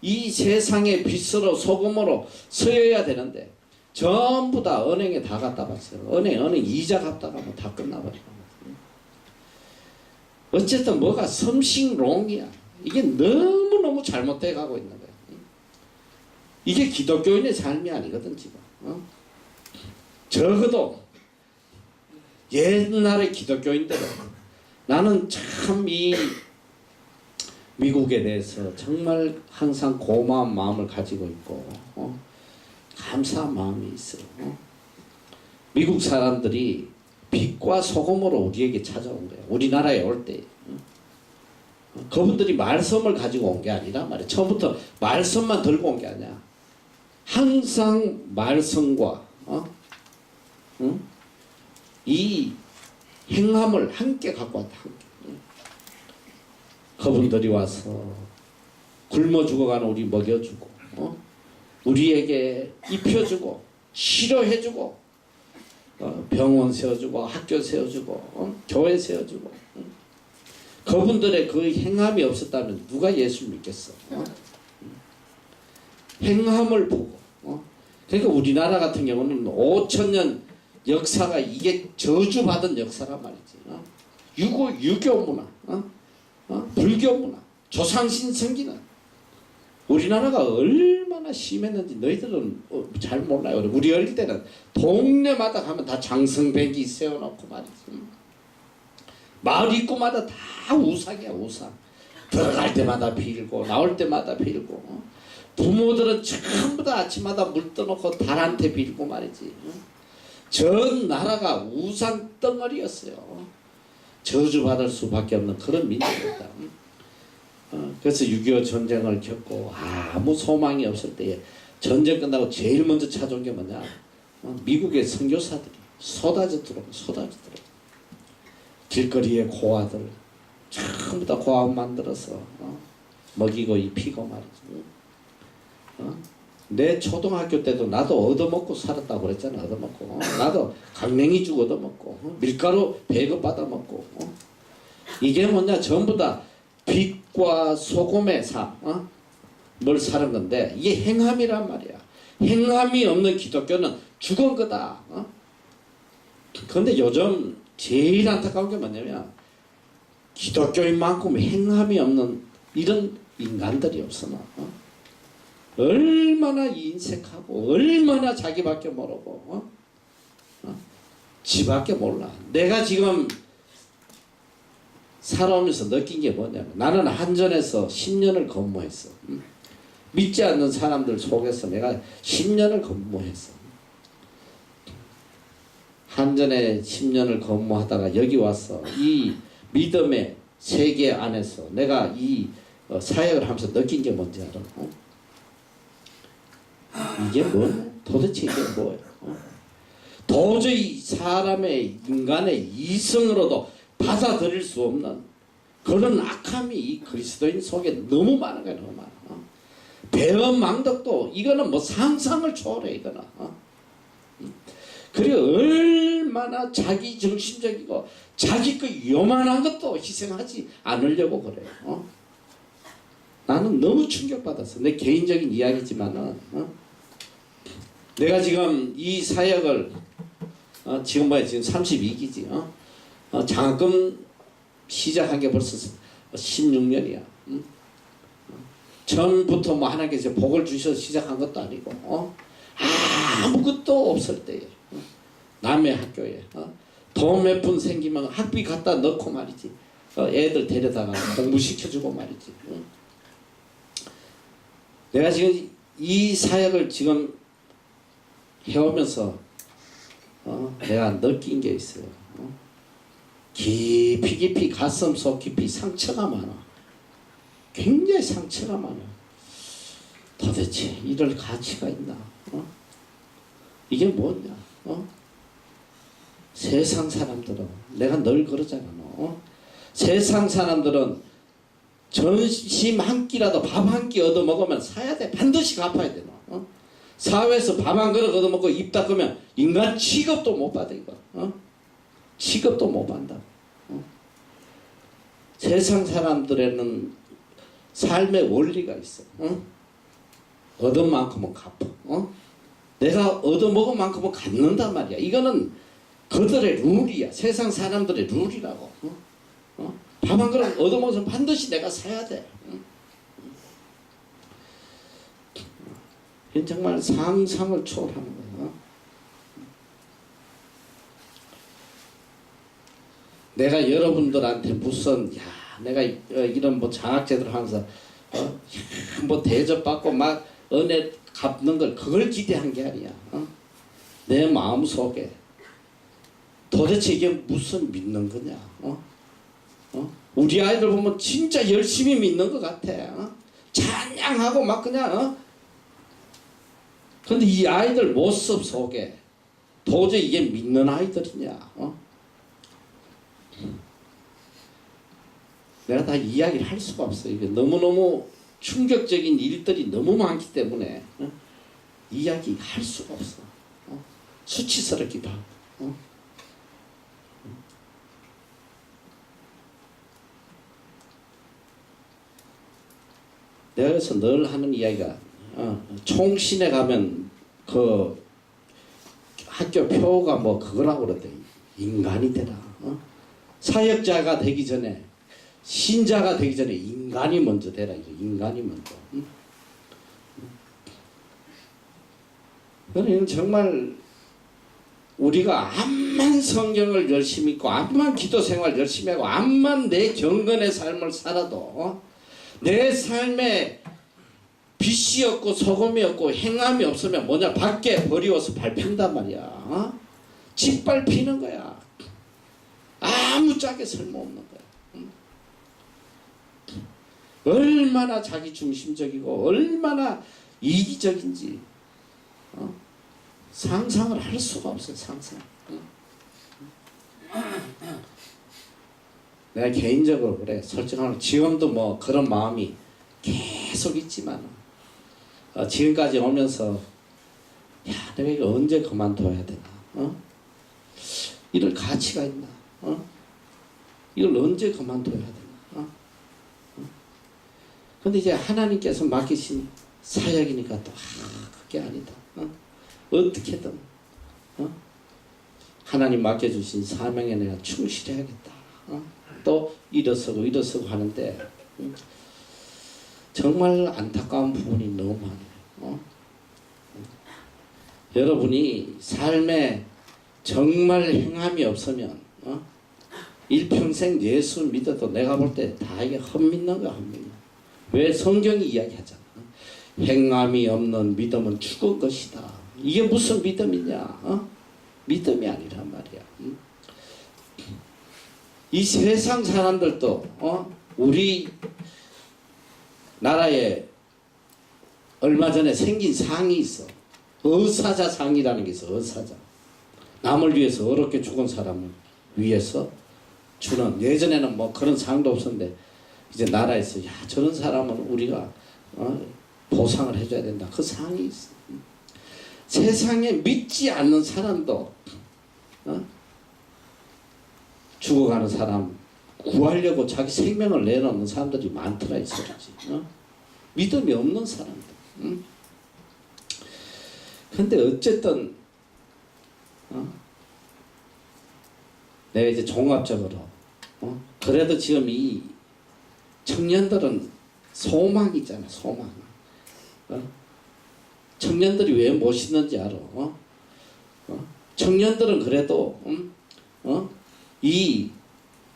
이 세상의 빚으로 소금으로 쓰여야 되는데 전부 다 은행에 다 갖다 봤어요. 은행 이자 갚다가 뭐 다 끝나버리고. 어쨌든 뭐가 섬싱롱이야. 이게 너무너무 잘못돼 가고 있는 거야. 이게 기독교인의 삶이 아니거든 지금. 적어도 옛날의 기독교인들은, 나는 참 이 미국에 대해서 정말 항상 고마운 마음을 가지고 있고 감사한 마음이 있어요. 미국 사람들이 빛과 소금으로 우리에게 찾아온 거예요. 우리나라에 올 때. 그분들이 말씀을 가지고 온 게 아니라 말이야. 처음부터 말씀만 들고 온 게 아니야. 항상 말씀과 이 행함을 함께 갖고 왔다. 함께. 그분들이 와서 굶어 죽어가는 우리 먹여주고, 우리에게 입혀주고, 치료해주고, 병원 세워주고, 학교 세워주고, 교회 세워주고. 그분들의 그 행함이 없었다면 누가 예수 믿겠어? 행함을 보고. 그러니까 우리나라 같은 경우는 5,000년 역사가 이게 저주받은 역사란 말이지. 유교 문화, 불교 문화, 조상신 성기는 우리나라가 얼마나 심했는지 너희들은 잘 몰라요. 우리 어릴 때는 동네마다 가면 다 장성배기 세워놓고 말이지. 마을 입구마다 다 우상이야, 우상. 들어갈 때마다 빌고 나올 때마다 빌고. 부모들은 전부 다 아침마다 물 떠놓고 달한테 빌고 말이지. 전 나라가 우상 덩어리였어요. 저주받을 수밖에 없는 그런 민족이었다. 그래서 6.25 전쟁을 겪고 아무 소망이 없을 때에 전쟁 끝나고 제일 먼저 찾아온 게 뭐냐, 미국의 선교사들이 쏟아져 들어오고 길거리에 고아들 전부 다 고아 만들어서 먹이고 입히고 말이지. 내 초등학교 때도 나도 얻어먹고 살았다고 그랬잖아. 얻어먹고. 나도 강냉이죽 얻어먹고, 밀가루 배급 받아먹고. 이게 뭐냐, 전부 다 빛과 소금의 삶, 뭘 사는 건데, 이게 행함이란 말이야. 행함이 없는 기독교는 죽은 거다. 그런데 요즘 제일 안타까운 게 뭐냐면, 기독교인만큼 행함이 없는 이런 인간들이 없어. 얼마나 인색하고 얼마나 자기밖에 모르고 지밖에 몰라. 내가 지금 살아오면서 느낀 게 뭐냐면, 나는 한전에서 10년을 근무했어. 믿지 않는 사람들 속에서 내가 10년을 근무했어. 한전에 10년을 근무하다가 여기 와서 이 믿음의 세계 안에서 내가 이 사역을 하면서 느낀 게 뭔지 알아? 이게 뭐야? 도대체 이게 뭐야? 도저히 사람의 인간의 이성으로도 받아들일 수 없는 그런 악함이 이 그리스도인 속에 너무 많은 거야. 너무 많아. 배은망덕도 이거는 뭐 상상을 초월해. 이거는 그리고 얼마나 자기 중심적이고 자기 그 요만한 것도 희생하지 않으려고 그래. 나는 너무 충격받았어. 내 개인적인 이야기지만은 내가 지금 이 사역을 지금 뭐야, 지금 32기지. 장학금 시작한 게 벌써 16년이야. 전부터 뭐 하나님께서 복을 주셔서 시작한 것도 아니고 아무것도 없을 때에 남의 학교에 돈 몇 푼 생기면 학비 갖다 넣고 말이지. 애들 데려다가 공부시켜주고 말이지. 내가 지금 이 사역을 지금 해오면서 내가 느낀 게 있어요. 깊이 가슴 속 깊이 상처가 많아. 굉장히 상처가 많아. 도대체 이럴 가치가 있나? 이게 뭐냐? 세상 사람들은 내가 늘 그러잖아. 세상 사람들은 전심 한 끼라도 밥 한 끼 얻어 먹으면 사야 돼. 반드시 갚아야 돼. 사회에서 밥 한 그릇 얻어 먹고 입 닦으면 인간 취급도 못 받아 이거. 취급도 못 받는다. 세상 사람들에는 삶의 원리가 있어. 얻은 만큼은 갚아. 내가 얻어먹은 만큼은 갚는단 말이야. 이거는 그들의 룰이야. 세상 사람들의 룰이라고. 밥 한 그릇 얻어먹으면 반드시 내가 사야 돼. 이건 정말 상상을 초월하는 거야. 내가 여러분들한테 무슨 내가 이런 뭐 장학제들 하면서 뭐 대접받고 막 은혜 갚는 걸 그걸 기대한 게 아니야. 내 마음 속에 도대체 이게 무슨 믿는 거냐? 우리 아이들 보면 진짜 열심히 믿는 것 같아. 찬양하고 막 그냥. 근데 이 아이들 모습 속에 도저히 이게 믿는 아이들이냐? 내가 다 이야기를 할 수가 없어. 이게 너무너무 충격적인 일들이 너무 많기 때문에 이야기할 수가 없어. 수치스럽기도 하고. 내가 그래서 늘 하는 이야기가 총신에 가면 그 학교 표가 뭐 그거라고 그러대. 인간이 되라. 사역자가 되기 전에 신자가 되기 전에 인간이 먼저 되라. 인간이 먼저. 그러니까 정말 우리가 암만 성경을 열심히 읽고 암만 기도 생활 열심히 하고 암만 내 경건의 삶을 살아도 내 삶에 빛이 없고 소금이 없고 행함이 없으면 뭐냐? 밖에 버리워서 밟힌단 말이야. 짓밟히는 거야. 아무짝에 쓸모없는 거야. 얼마나 자기 중심적이고 얼마나 이기적인지 상상을 할 수가 없어. 상상. 내가 개인적으로 그래. 솔직하면 지금도 뭐 그런 마음이 계속 있지만 지금까지 오면서 내가 이거 언제 그만둬야 되나? 이럴 가치가 있나? 이걸 언제 그만둬야 되나? 근데 이제 하나님께서 맡기신 사역이니까 또 그게 아니다. 어떻게든 하나님 맡겨주신 사명에 내가 충실해야겠다. 또 일어서고 하는데 정말 안타까운 부분이 너무 많아요. 여러분이 삶에 정말 행함이 없으면 일평생 예수 믿어도 내가 볼 때 다 이게 헛믿는 거야. 헛믿는. 왜 성경이 이야기하잖아. 행함이 없는 믿음은 죽은 것이다. 이게 무슨 믿음이냐? 믿음이 아니란 말이야. 이 세상 사람들도 우리 나라에 얼마 전에 생긴 상이 있어. 의사자 상이라는 게 있어. 의사자. 남을 위해서 어렵게 죽은 사람을 위해서 주는. 예전에는 뭐 그런 상도 없었는데 이제 나라에서 저런 사람은 우리가 보상을 해줘야 된다. 그 상이 있어. 세상에 믿지 않는 사람도 죽어가는 사람 구하려고 자기 생명을 내놓는 사람들이 많더라 이 소리지. 믿음이 없는 사람들. 근데 어쨌든 내가 이제 종합적으로 그래도 지금 이 청년들은 소망이 있잖아. 소망. 청년들이 왜 멋있는지 알아? 청년들은 그래도 이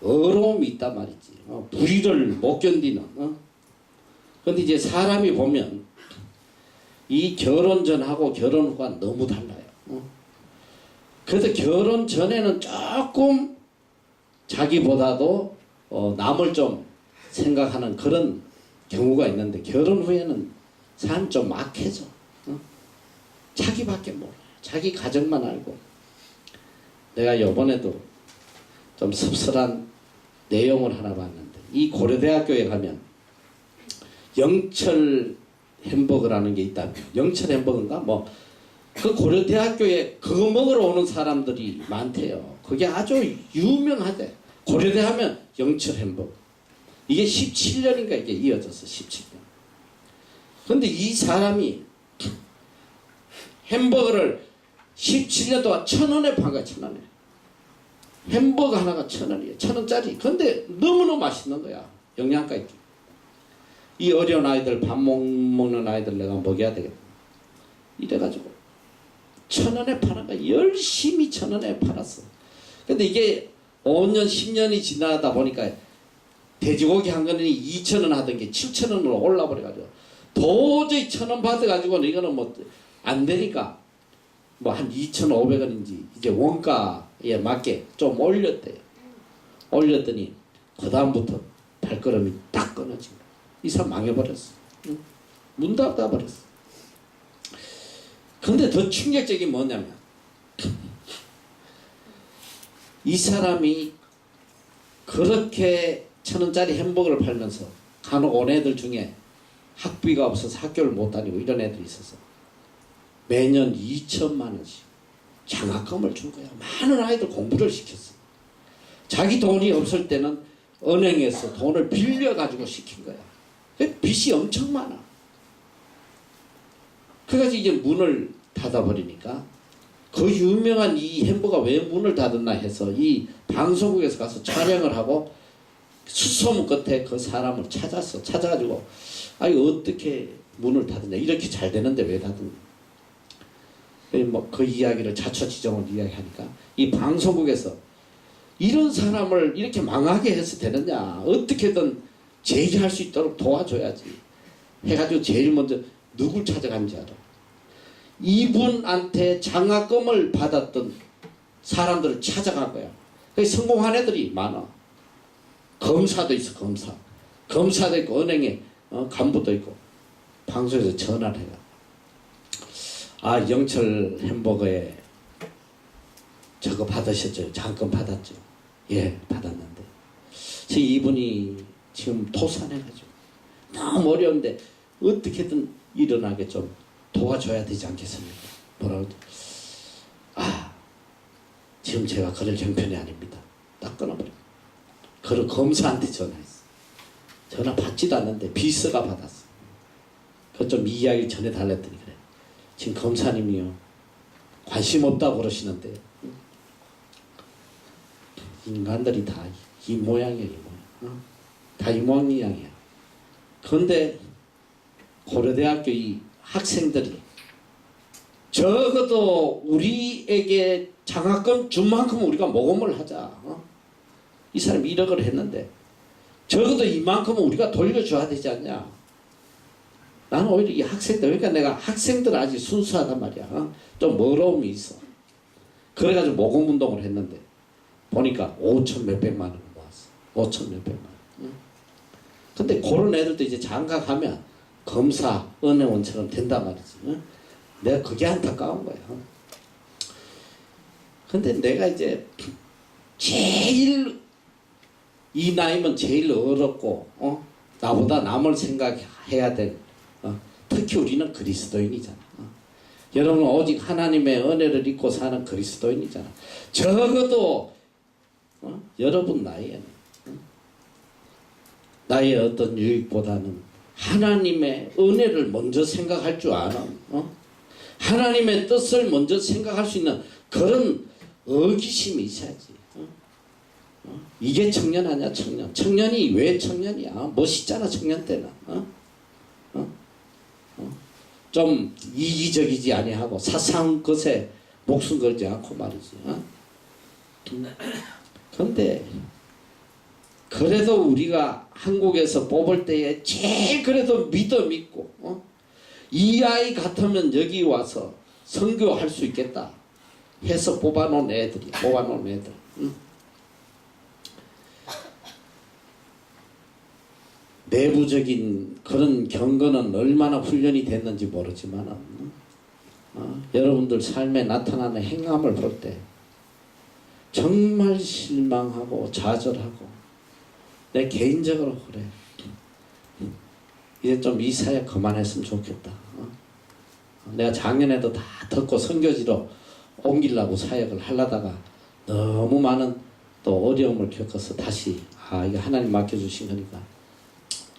어려움이 있단 말이지. 불의를 못 견디는. 근데 이제 사람이 보면 이 결혼 전하고 결혼 후가 너무 달라요. 그래서 결혼 전에는 조금 자기보다도 남을 좀 생각하는 그런 경우가 있는데 결혼 후에는 사람이 좀 막해져. 자기밖에 몰라요. 자기 가정만 알고. 내가 요번에도 좀 씁쓸한 내용을 하나 봤는데 이 고려대학교에 가면 영철 햄버거라는 게 있다. 영철 햄버거인가? 뭐 그 고려대학교에 그거 먹으러 오는 사람들이 많대요. 그게 아주 유명하대. 고려대 하면 영철 햄버거. 이게 17년인가 이게 이어졌어. 17년. 근데 이 사람이 햄버거를 17년 동안 1,000원에 판 거야. 1,000원에. 햄버거 하나가 1,000원이에요. 1,000원짜리. 근데 너무너무 맛있는 거야. 영양가 있게. 이 어려운 아이들, 밥 못 먹는 아이들 내가 먹여야 되겠다. 이래가지고 1,000원에 파는 거야. 열심히 1,000원에 팔았어. 근데 이게 5년, 10년이 지나다 보니까 돼지고기 한 근이 2,000원 하던 게 7,000원으로 올라버려가지고 도저히 1,000원 받아가지고는 이거는 뭐 안 되니까 뭐 한 2,500원인지 이제 원가에 맞게 좀 올렸대요. 올렸더니 그 다음부터 발걸음이 딱 끊어진 거야. 이 사람 망해버렸어. 응? 문 닫아버렸어. 근데 더 충격적인 뭐냐면 이 사람이 그렇게 1,000원짜리 햄버거를 팔면서 간혹 온 애들 중에 학비가 없어서 학교를 못 다니고 이런 애들이 있어서 매년 2천만 원씩 장학금을 준 거야. 많은 아이들 공부를 시켰어. 자기 돈이 없을 때는 은행에서 돈을 빌려가지고 시킨 거야. 빚이 엄청 많아. 그래가지고 이제 문을 닫아버리니까 그 유명한 이 햄버거가 왜 문을 닫았나 해서 이 방송국에서 가서 촬영을 하고 수소문 끝에 그 사람을 찾았어. 찾아가지고 아니 어떻게 문을 닫았냐. 이렇게 잘 되는데 왜 닫았냐. 뭐 그 이야기를 자초지종을 이야기하니까 이 방송국에서 이런 사람을 이렇게 망하게 해서 되느냐. 어떻게든 재기할 수 있도록 도와줘야지. 해가지고 제일 먼저 누굴 찾아간지 알아. 이분한테 장학금을 받았던 사람들을 찾아간 거야. 성공한 애들이 많아. 검사도 있어. 검사도 있고 은행에 간부도 있고. 방송에서 전화를 해가. 아 영철 햄버거에 저거 받으셨죠? 장학금 받았죠? 예 받았는데 지금 이분이 지금 토산해가지고 너무 어려운데 어떻게든 일어나게 좀 도와줘야 되지 않겠습니까? 뭐라고? 아 지금 제가 그럴 형편이 아닙니다. 딱 끊어버려. 그걸 검사한테 전화했어. 전화 받지도 않는데 비서가 받았어. 그 좀 이야기 전해달랬더니 그래. 지금 검사님이요 관심 없다고 그러시는데 인간들이 다 이 모양이야. 이 모양. 다 이 모양이야. 그런데 고려대학교 이 학생들이 적어도 우리에게 장학금 준 만큼 우리가 모금을 하자. 이 사람이 1억을 했는데 적어도 이만큼은 우리가 돌려줘야 되지 않냐. 나는 오히려 이 학생들, 그러니까 내가 학생들은 아직 순수하단 말이야. 좀 어려움이 있어. 그래가지고 모금운동을 했는데 보니까 5천 몇백만 원을 모았어. 5천 몇백만 원. 근데 그런 애들도 이제 장가가면 검사, 은행원처럼 된단 말이지. 내가 그게 안타까운 거야. 근데 내가 이제 제일 이 나이면 제일 어렵고 나보다 남을 생각해야 될 특히 우리는 그리스도인이잖아. 여러분은 오직 하나님의 은혜를 입고 사는 그리스도인이잖아. 적어도 여러분 나이에는 나의 어떤 유익보다는 하나님의 은혜를 먼저 생각할 줄 아는 하나님의 뜻을 먼저 생각할 수 있는 그런 의기심이 있어야지. 이게 청년 아니야. 청년이 왜 청년이야. 멋있잖아. 청년 때는 좀 이기적이지 아니하고 사상 것에 목숨 걸지 않고 말이지. 그런데 그래도 우리가 한국에서 뽑을 때에 제일 그래도 믿음 있고 이 아이 같으면 여기 와서 선교할 수 있겠다 해서 뽑아놓은 애들. 내부적인 그런 경건은 얼마나 훈련이 됐는지 모르지만 여러분들 삶에 나타나는 행함을 볼 때 정말 실망하고 좌절하고 내 개인적으로 그래. 이제 좀 이 사역 그만했으면 좋겠다. 내가 작년에도 다 듣고 선교지로 옮기려고 사역을 하려다가 너무 많은 또 어려움을 겪어서 다시 이게 하나님 맡겨주신 거니까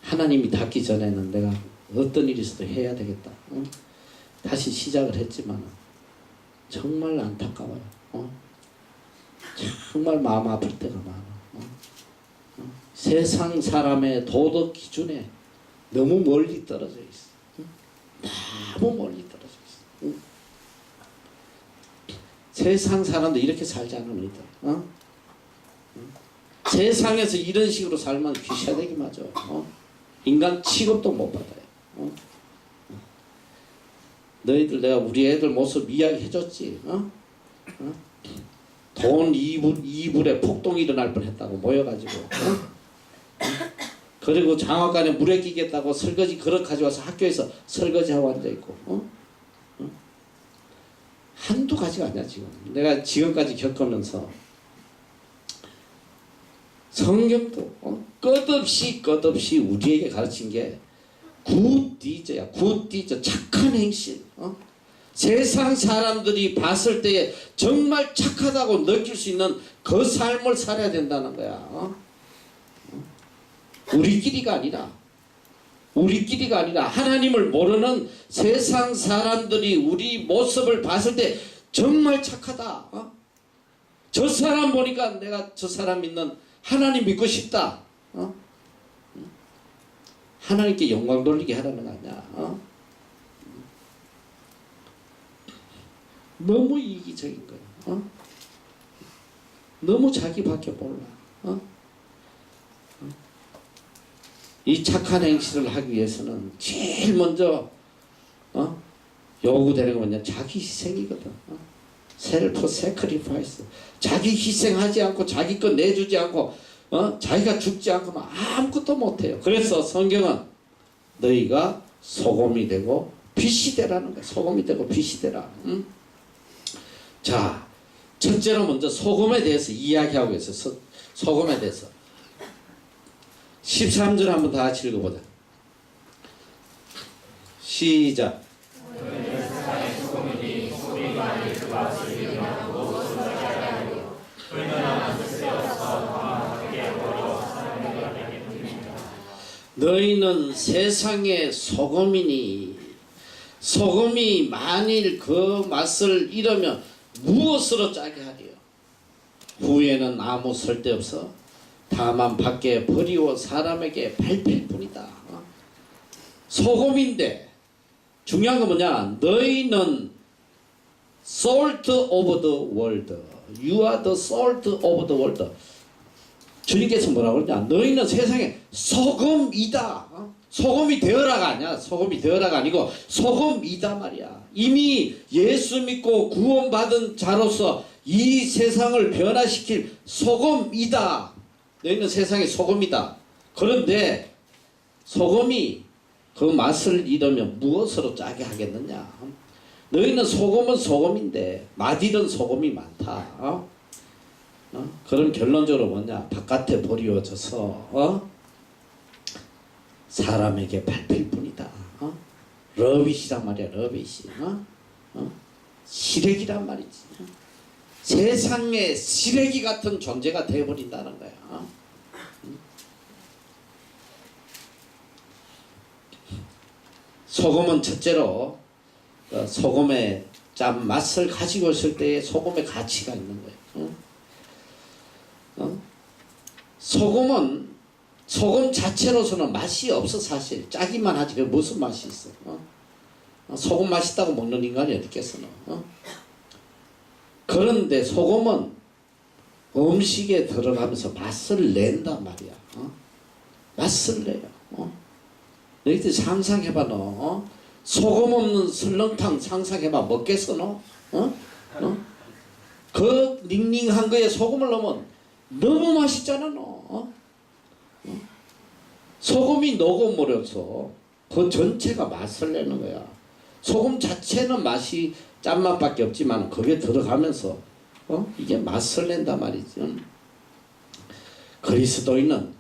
하나님이 닿기 전에는 내가 어떤 일이 있어도 해야 되겠다. 다시 시작을 했지만 정말 안타까워요. 정말 마음 아플 때가 많아. 세상 사람의 도덕 기준에 너무 멀리 떨어져 있어. 너무 멀리 떨어져 있어. 세상 사람도 이렇게 살지 않은 의들. 세상에서 이런 식으로 살면 귀샤대기 맞아. 인간 취급도 못 받아요. 너희들 내가 우리 애들 모습 이야기해줬지. 돈 이불에 폭동이 일어날 뻔했다고 모여가지고. 그리고 장학관에 물에 끼겠다고 설거지 그릇 가져와서 학교에서 설거지하고 앉아있고. 한두 가지가 아니야 지금. 내가 지금까지 겪으면서 성경도 끝없이 우리에게 가르친 게 굿디저야. 굿디저. 착한 행실. 세상 사람들이 봤을 때에 정말 착하다고 느낄 수 있는 그 삶을 살아야 된다는 거야. 우리끼리가 아니라 하나님을 모르는 세상 사람들이 우리 모습을 봤을 때 정말 착하다. 저 사람 보니까 내가 저 사람 믿는 하나님 믿고 싶다. 하나님께 영광 돌리게 하라는 거 아니야. 너무 이기적인 거야. 너무 자기밖에 몰라. 이 착한 행실을 하기 위해서는 제일 먼저 요구되는 건 뭐냐? 자기 희생이거든. 셀프 세크리파이스. 자기 희생하지 않고 자기 것 내주지 않고 자기가 죽지 않고는 아무것도 못해요. 그래서 성경은 너희가 소금이 되고 빛이 되라는 거야. 소금이 되고 빛이 되라. 자, 첫째로 먼저 소금에 대해서 이야기하고 있어요. 소금에 대해서 13절 한번 다 같이 읽어보자. 시작. 너희는 세상의 소금이니 소금이 만일 그 맛을 잃으면 무엇으로 짜게 하리요? 후에는 아무 쓸데없어 다만 밖에 버리워 사람에게 밟힐 뿐이다. 소금인데 중요한 건 뭐냐? 너희는 salt of the world. You are the salt of the world. 주님께서 뭐라고 그러냐? 너희는 세상에 소금이다. 소금이 되어라가 아니야. 소금이 되어라가 아니고 소금이다 말이야. 이미 예수 믿고 구원받은 자로서 이 세상을 변화시킬 소금이다. 너희는 세상의 소금이다. 그런데 소금이 그 맛을 잃으면 무엇으로 짜게 하겠느냐? 너희는 소금은 소금인데 맛있는 소금이 많다. 그럼 결론적으로 뭐냐? 바깥에 버리워져서 사람에게 밟힐 뿐이다. 러빗이란 말이야. 러빗이. 시래기란 말이지. 세상에 시래기 같은 존재가 되어버린다는 거야. 소금은 첫째로 소금의 짠 맛을 가지고 있을 때에 소금의 가치가 있는 거예요. 소금은 소금 자체로서는 맛이 없어. 사실 짜기만 하지. 그게 무슨 맛이 있어? 소금 맛있다고 먹는 인간이 어디 있겠어? 그런데 소금은 음식에 들어가면서 맛을 낸단 말이야. 맛을 내요. 너희들 상상해봐. 너 소금 없는 설렁탕 상상해봐. 먹겠어 너? 어? 어? 그 닝닝한 거에 소금을 넣으면 너무 맛있잖아 너. 어? 어? 소금이 녹아버려서 그 전체가 맛을 내는 거야. 소금 자체는 맛이 짠맛밖에 없지만 그게 들어가면서 이게 맛을 낸단 말이지. 그리스도인은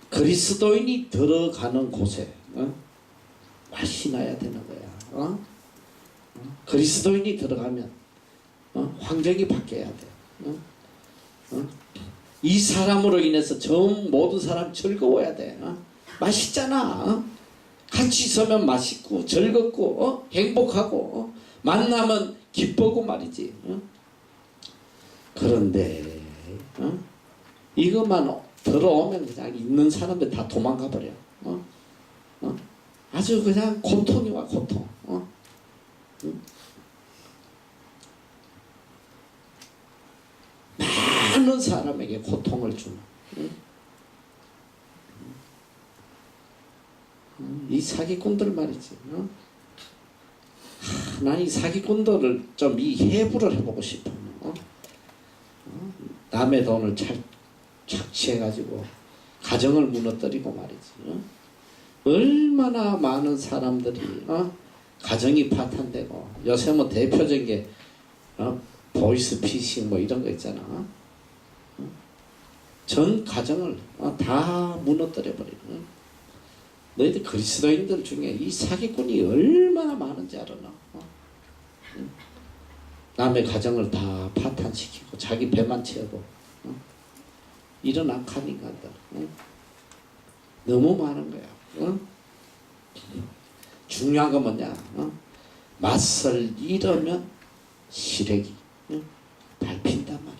그리스도인이 들어가는 곳에 맛이 나야 되는 거야. 그리스도인이 들어가면 환경이 바뀌어야 돼. 이 사람으로 인해서 전 모든 사람 즐거워야 돼. 맛있잖아. 같이 있으면 맛있고 즐겁고 행복하고 만나면 기쁘고 말이지. 그런데 이것만 들어오면 그냥 있는 사람들 다 도망가 버려. 아주 그냥 고통이 와 고통. 많은 사람에게 고통을 주는 이 사기꾼들 말이지. 난 이 사기꾼들을 좀 이 해부를 해보고 싶어. 남의 돈을 착취해가지고 가정을 무너뜨리고 말이지. 얼마나 많은 사람들이 가정이 파탄되고 요새 뭐 대표적인 게 보이스 피싱 뭐 이런 거 있잖아. 전 가정을 다 무너뜨려 버리는. 너희들 그리스도인들 중에 이 사기꾼이 얼마나 많은지 알아나? 남의 가정을 다 파탄시키고 자기 배만 채우고 이런 악한 인간들 너무 많은 거야. 중요한 건 뭐냐? 맛을 잃으면 시래기 밟힌단 말이야.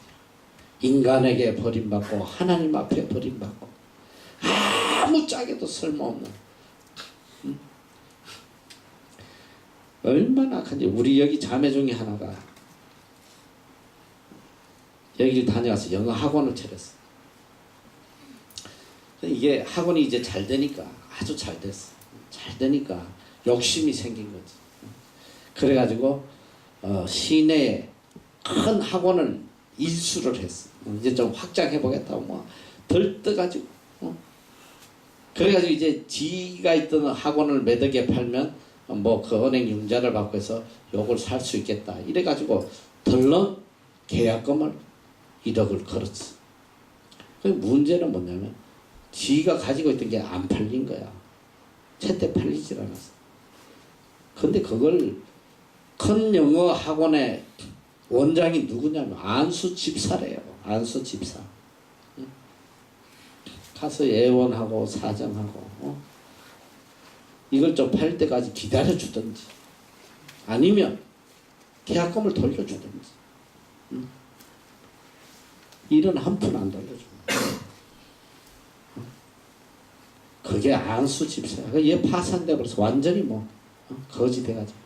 인간에게 버림받고 하나님 앞에 버림받고 아무 짝에도 쓸모없는 얼마나 큰지. 우리 여기 자매 중에 하나가 여기를 다녀와서 영어 학원을 차렸어. 이게 학원이 이제 잘 되니까 아주 잘 됐어. 잘 되니까 욕심이 생긴 거지. 그래가지고 시내에 큰 학원을 인수를 했어. 이제 좀 확장해 보겠다고 뭐 들떠가지고 그래가지고 이제 지가 있던 학원을 매덕에 팔면 뭐 그 은행 융자를 받고 해서 요걸 살 수 있겠다 이래가지고 덜렁 계약금을 1억을 걸었어. 그 문제는 뭐냐면 지가 가지고 있던 게 안 팔린 거야. 제때 팔리질 않았어. 근데 그걸 큰 영어 학원의 원장이 누구냐면 안수 집사래요. 안수 집사. 가서 예원하고 사정하고 이걸 좀 팔 때까지 기다려주든지 아니면 계약금을 돌려주든지 일은 한 푼 안 돌려주고 그게 안수 집사야. 얘 파산돼 버려서 완전히 뭐 거지 돼가지고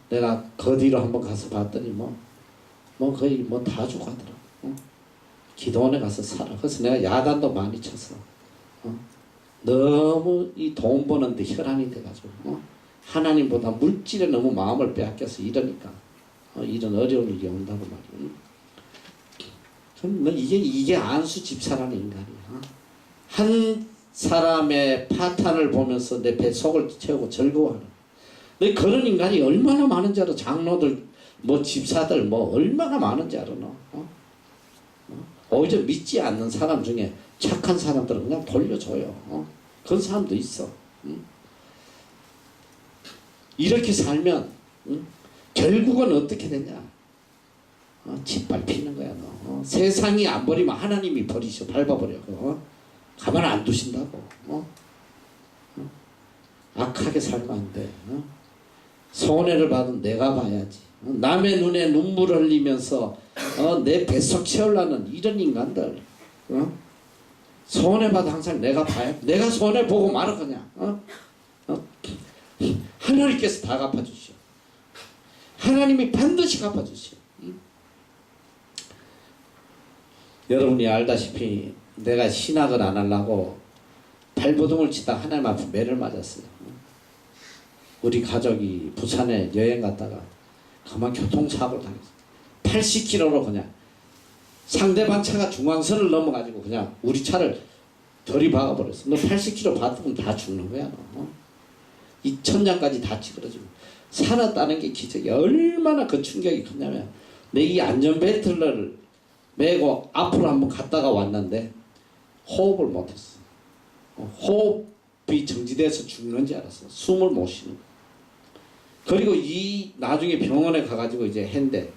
내가 그 뒤로 한번 가서 봤더니 뭐 거의 뭐 다 주고 하더라. 기도원에 가서 살아. 그래서 내가 야단도 많이 쳤어. 너무 이 돈 버는데 혈안이 돼가지고 하나님보다 물질에 너무 마음을 빼앗겨서 이러니까 이런 어려운 일이 온다고 말이야. 그럼 이게 안수 집사라는 인간이야. 한 사람의 파탄을 보면서 내 배 속을 채우고 즐거워하는. 너 그런 인간이 얼마나 많은지 알아. 장로들 뭐 집사들 뭐 얼마나 많은지 알아 너. 오히려 믿지 않는 사람 중에 착한 사람들은 그냥 돌려줘요. 그런 사람도 있어. 이렇게 살면 결국은 어떻게 되냐? 짓밟히는 거야 너. 세상이 안 버리면 하나님이 버리셔. 밟아버려. 가만 안 두신다고. 악하게 살면 안 돼. 손해를 받은 내가 봐야지. 남의 눈에 눈물을 흘리면서 내 뱃속 채우려는 이런 인간들. 손해받아 항상 내가 봐야. 내가 손해보고 말아 그냥. 하나님께서 다 갚아주시오. 하나님이 반드시 갚아주시오. 여러분이 알다시피 내가 신학을 안 하려고 발버둥을 치다 하나님 앞에 매를 맞았어요. 우리 가족이 부산에 여행 갔다가 그만 교통사고를 당했어. 80km로 그냥 상대방 차가 중앙선을 넘어가지고 그냥 우리 차를 들이박아버렸어. 너 80km 받으면 다 죽는 거야. 너. 이 천장까지 다 찌그러지고 살았다는 게 기적이야. 얼마나 그 충격이 컸냐면 내 이 안전벨트를 메고 앞으로 한번 갔다가 왔는데 호흡을 못했어. 호흡이 정지돼서 죽는 줄 알았어. 숨을 못 쉬는 거야. 그리고 이 나중에 병원에 가가지고 이제 했는데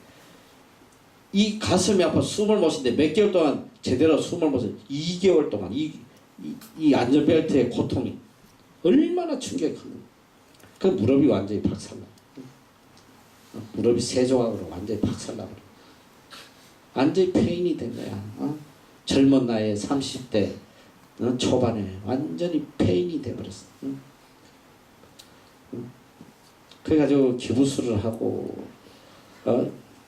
이 가슴이 아파 숨을 못 쉬는데 몇 개월 동안 제대로 숨을 못 쉬는데 2개월 동안 이 안전벨트의 고통이 얼마나 충격이 큰 거야. 그 무릎이 완전히 박살나. 무릎이 세 조각으로 완전히 박살나버려. 완전히 폐인이 된 거야. 젊은 나이에 30대 초반에 완전히 폐인이 돼버렸어. 그래가지고 기부술을 하고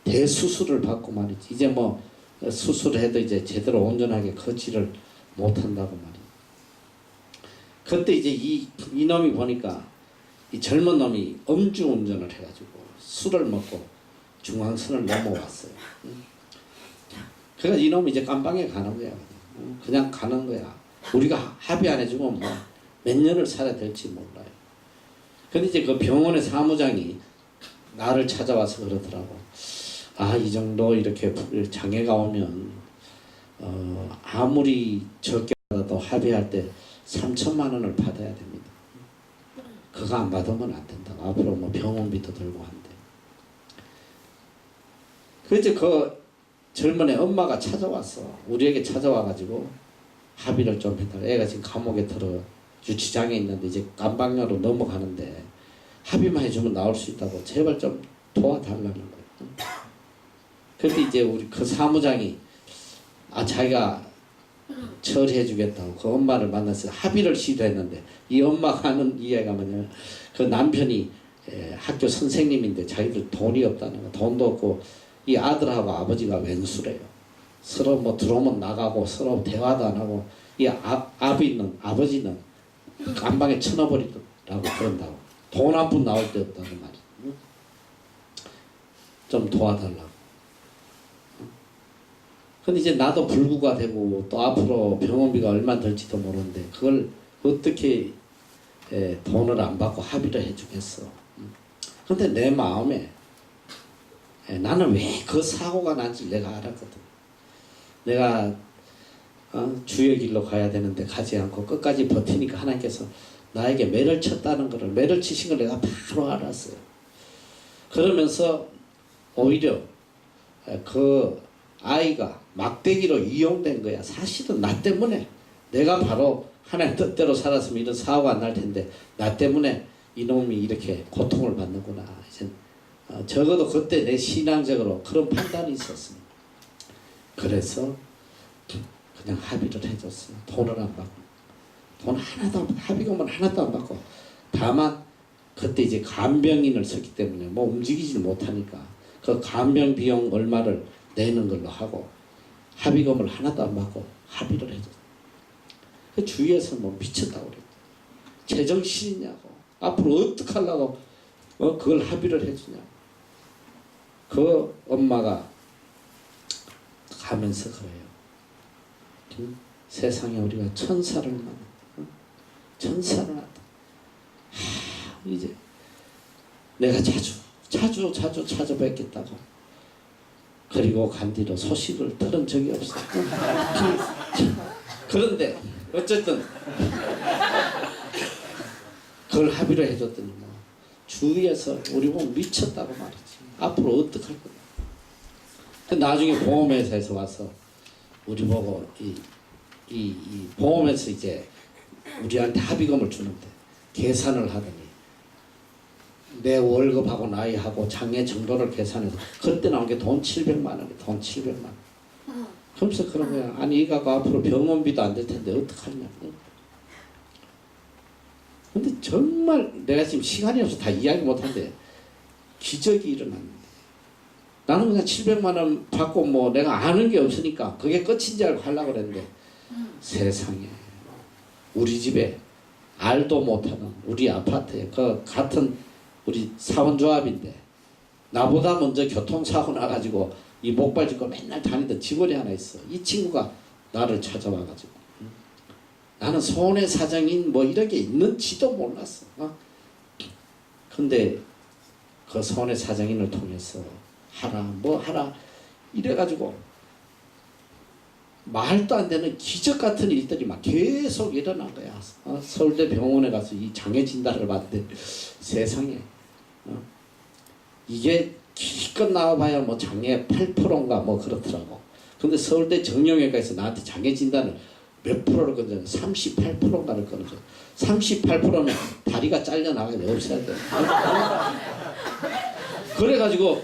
대수술을 받고 말이지. 이제 뭐 수술해도 이제 제대로 온전하게 걷지를 못한다고 말이야. 그때 이제 이놈이 보니까 이 젊은 놈이 음주운전을 해가지고 술을 먹고 중앙선을 넘어왔어요. 그래서 이놈이 이제 깜방에 가는 거야. 그냥 가는 거야. 우리가 합의 안 해주면 뭐 몇 년을 살아야 될지 몰라요. 근데 이제 그 병원의 사무장이 나를 찾아와서 그러더라고. 아, 이 정도 이렇게 장애가 오면 아무리 적게 받아도 합의할 때 3천만 원을 받아야 됩니다. 그거 안 받으면 안 된다고. 앞으로 뭐 병원비도 들고 한대. 그래서 그 젊은 애 엄마가 찾아왔어. 우리에게 찾아와가지고 합의를 좀 해달라. 애가 지금 감옥에 들어 유치장에 있는데 이제 깜방녀로 넘어가는데 합의만 해주면 나올 수 있다고 제발 좀 도와달라는 거예요. 그런데 이제 우리 그 사무장이 자기가 처리해주겠다고 그 엄마를 만나서 합의를 시도했는데 이 엄마가 하는 이야기가 뭐냐면 그 남편이 학교 선생님인데 자기들 돈이 없다는 거. 돈도 없고 이 아들하고 아버지가 왼수래요. 서로 뭐 들어오면 나가고 서로 대화도 안 하고 이 아버지는 안방에 쳐넣어버리더라고. 그런다고. 돈 한 푼 나올 데 없다고 말이야. 좀 도와달라고. 근데 이제 나도 불구가 되고 또 앞으로 병원비가 얼마 들지도 모르는데 그걸 어떻게 돈을 안 받고 합의를 해주겠어. 근데 내 마음에 나는 왜 그 사고가 난지 내가 알았거든. 내가 주의 길로 가야 되는데 가지 않고 끝까지 버티니까 하나님께서 나에게 매를 쳤다는 것을, 매를 치신 걸 내가 바로 알았어요. 그러면서 오히려 그 아이가 막대기로 이용된 거야. 사실은 나 때문에 내가 바로 하나님 뜻대로 살았으면 이런 사고가 안 날 텐데 나 때문에 이놈이 이렇게 고통을 받는구나. 이제 적어도 그때 내 신앙적으로 그런 판단이 있었습니다. 그래서 그냥 합의를 해줬어요. 돈을 안 받고. 돈 하나도 합의금은 하나도 안 받고. 다만 그때 이제 간병인을 썼기 때문에 뭐 움직이질 못하니까 그 간병 비용 얼마를 내는 걸로 하고 합의금을 하나도 안 받고 합의를 해줬어요. 그 주위에서 뭐 미쳤다고 그랬죠. 제정신이냐고. 앞으로 어떻게 하려고 그걸 합의를 해주냐고. 그 엄마가 가면서 그래요. 세상에 우리가 천사를 만나. 천사를 만나. 이제 내가 자주 찾아뵙겠다고. 그리고 간 뒤로 소식을 들은 적이 없어. 그런데 어쨌든 그걸 합의를 해줬더니 뭐 주위에서 우리 보면 미쳤다고 말이지. 앞으로 어떡할 거야. 나중에 보험회사에서 와서 우리 보고 이 보험에서 이제 우리한테 합의금을 주는데 계산을 하더니 내 월급하고 나이하고 장애 정도를 계산해서 그때 나온 게 돈 700만 원이야. 돈 700만 원. 그러면서 그런 거야. 아니 이가 앞으로 병원비도 안 될 텐데 어떡하냐. 근데 정말 내가 지금 시간이 없어 다 이야기 못하는데 기적이 일어났는데 나는 그냥 700만 원 받고 뭐 내가 아는 게 없으니까 그게 끝인 줄 알고 하려고 그랬는데 세상에 우리 집에 알도 못하는 우리 아파트에 그 같은 우리 사원조합인데 나보다 먼저 교통사고 나가지고 이 목발 짚고 맨날 다니던 직원이 하나 있어. 이 친구가 나를 찾아와가지고 나는 손해 사정인 뭐 이런 게 있는지도 몰랐어. 근데 그 손해 사정인을 통해서 하라 뭐 하라 이래가지고 말도 안 되는 기적 같은 일들이 막 계속 일어난 거야. 서울대 병원에 가서 이 장애 진단을 받는데 세상에 이게 기껏 나와봐야 뭐 장애 8%인가 뭐 그렇더라고. 근데 서울대 정형외과에서 나한테 장애 진단을 몇 프로를 건져? 38%인가를 건져. 38%면 다리가 잘려나가야 없어야 돼. 그래가지고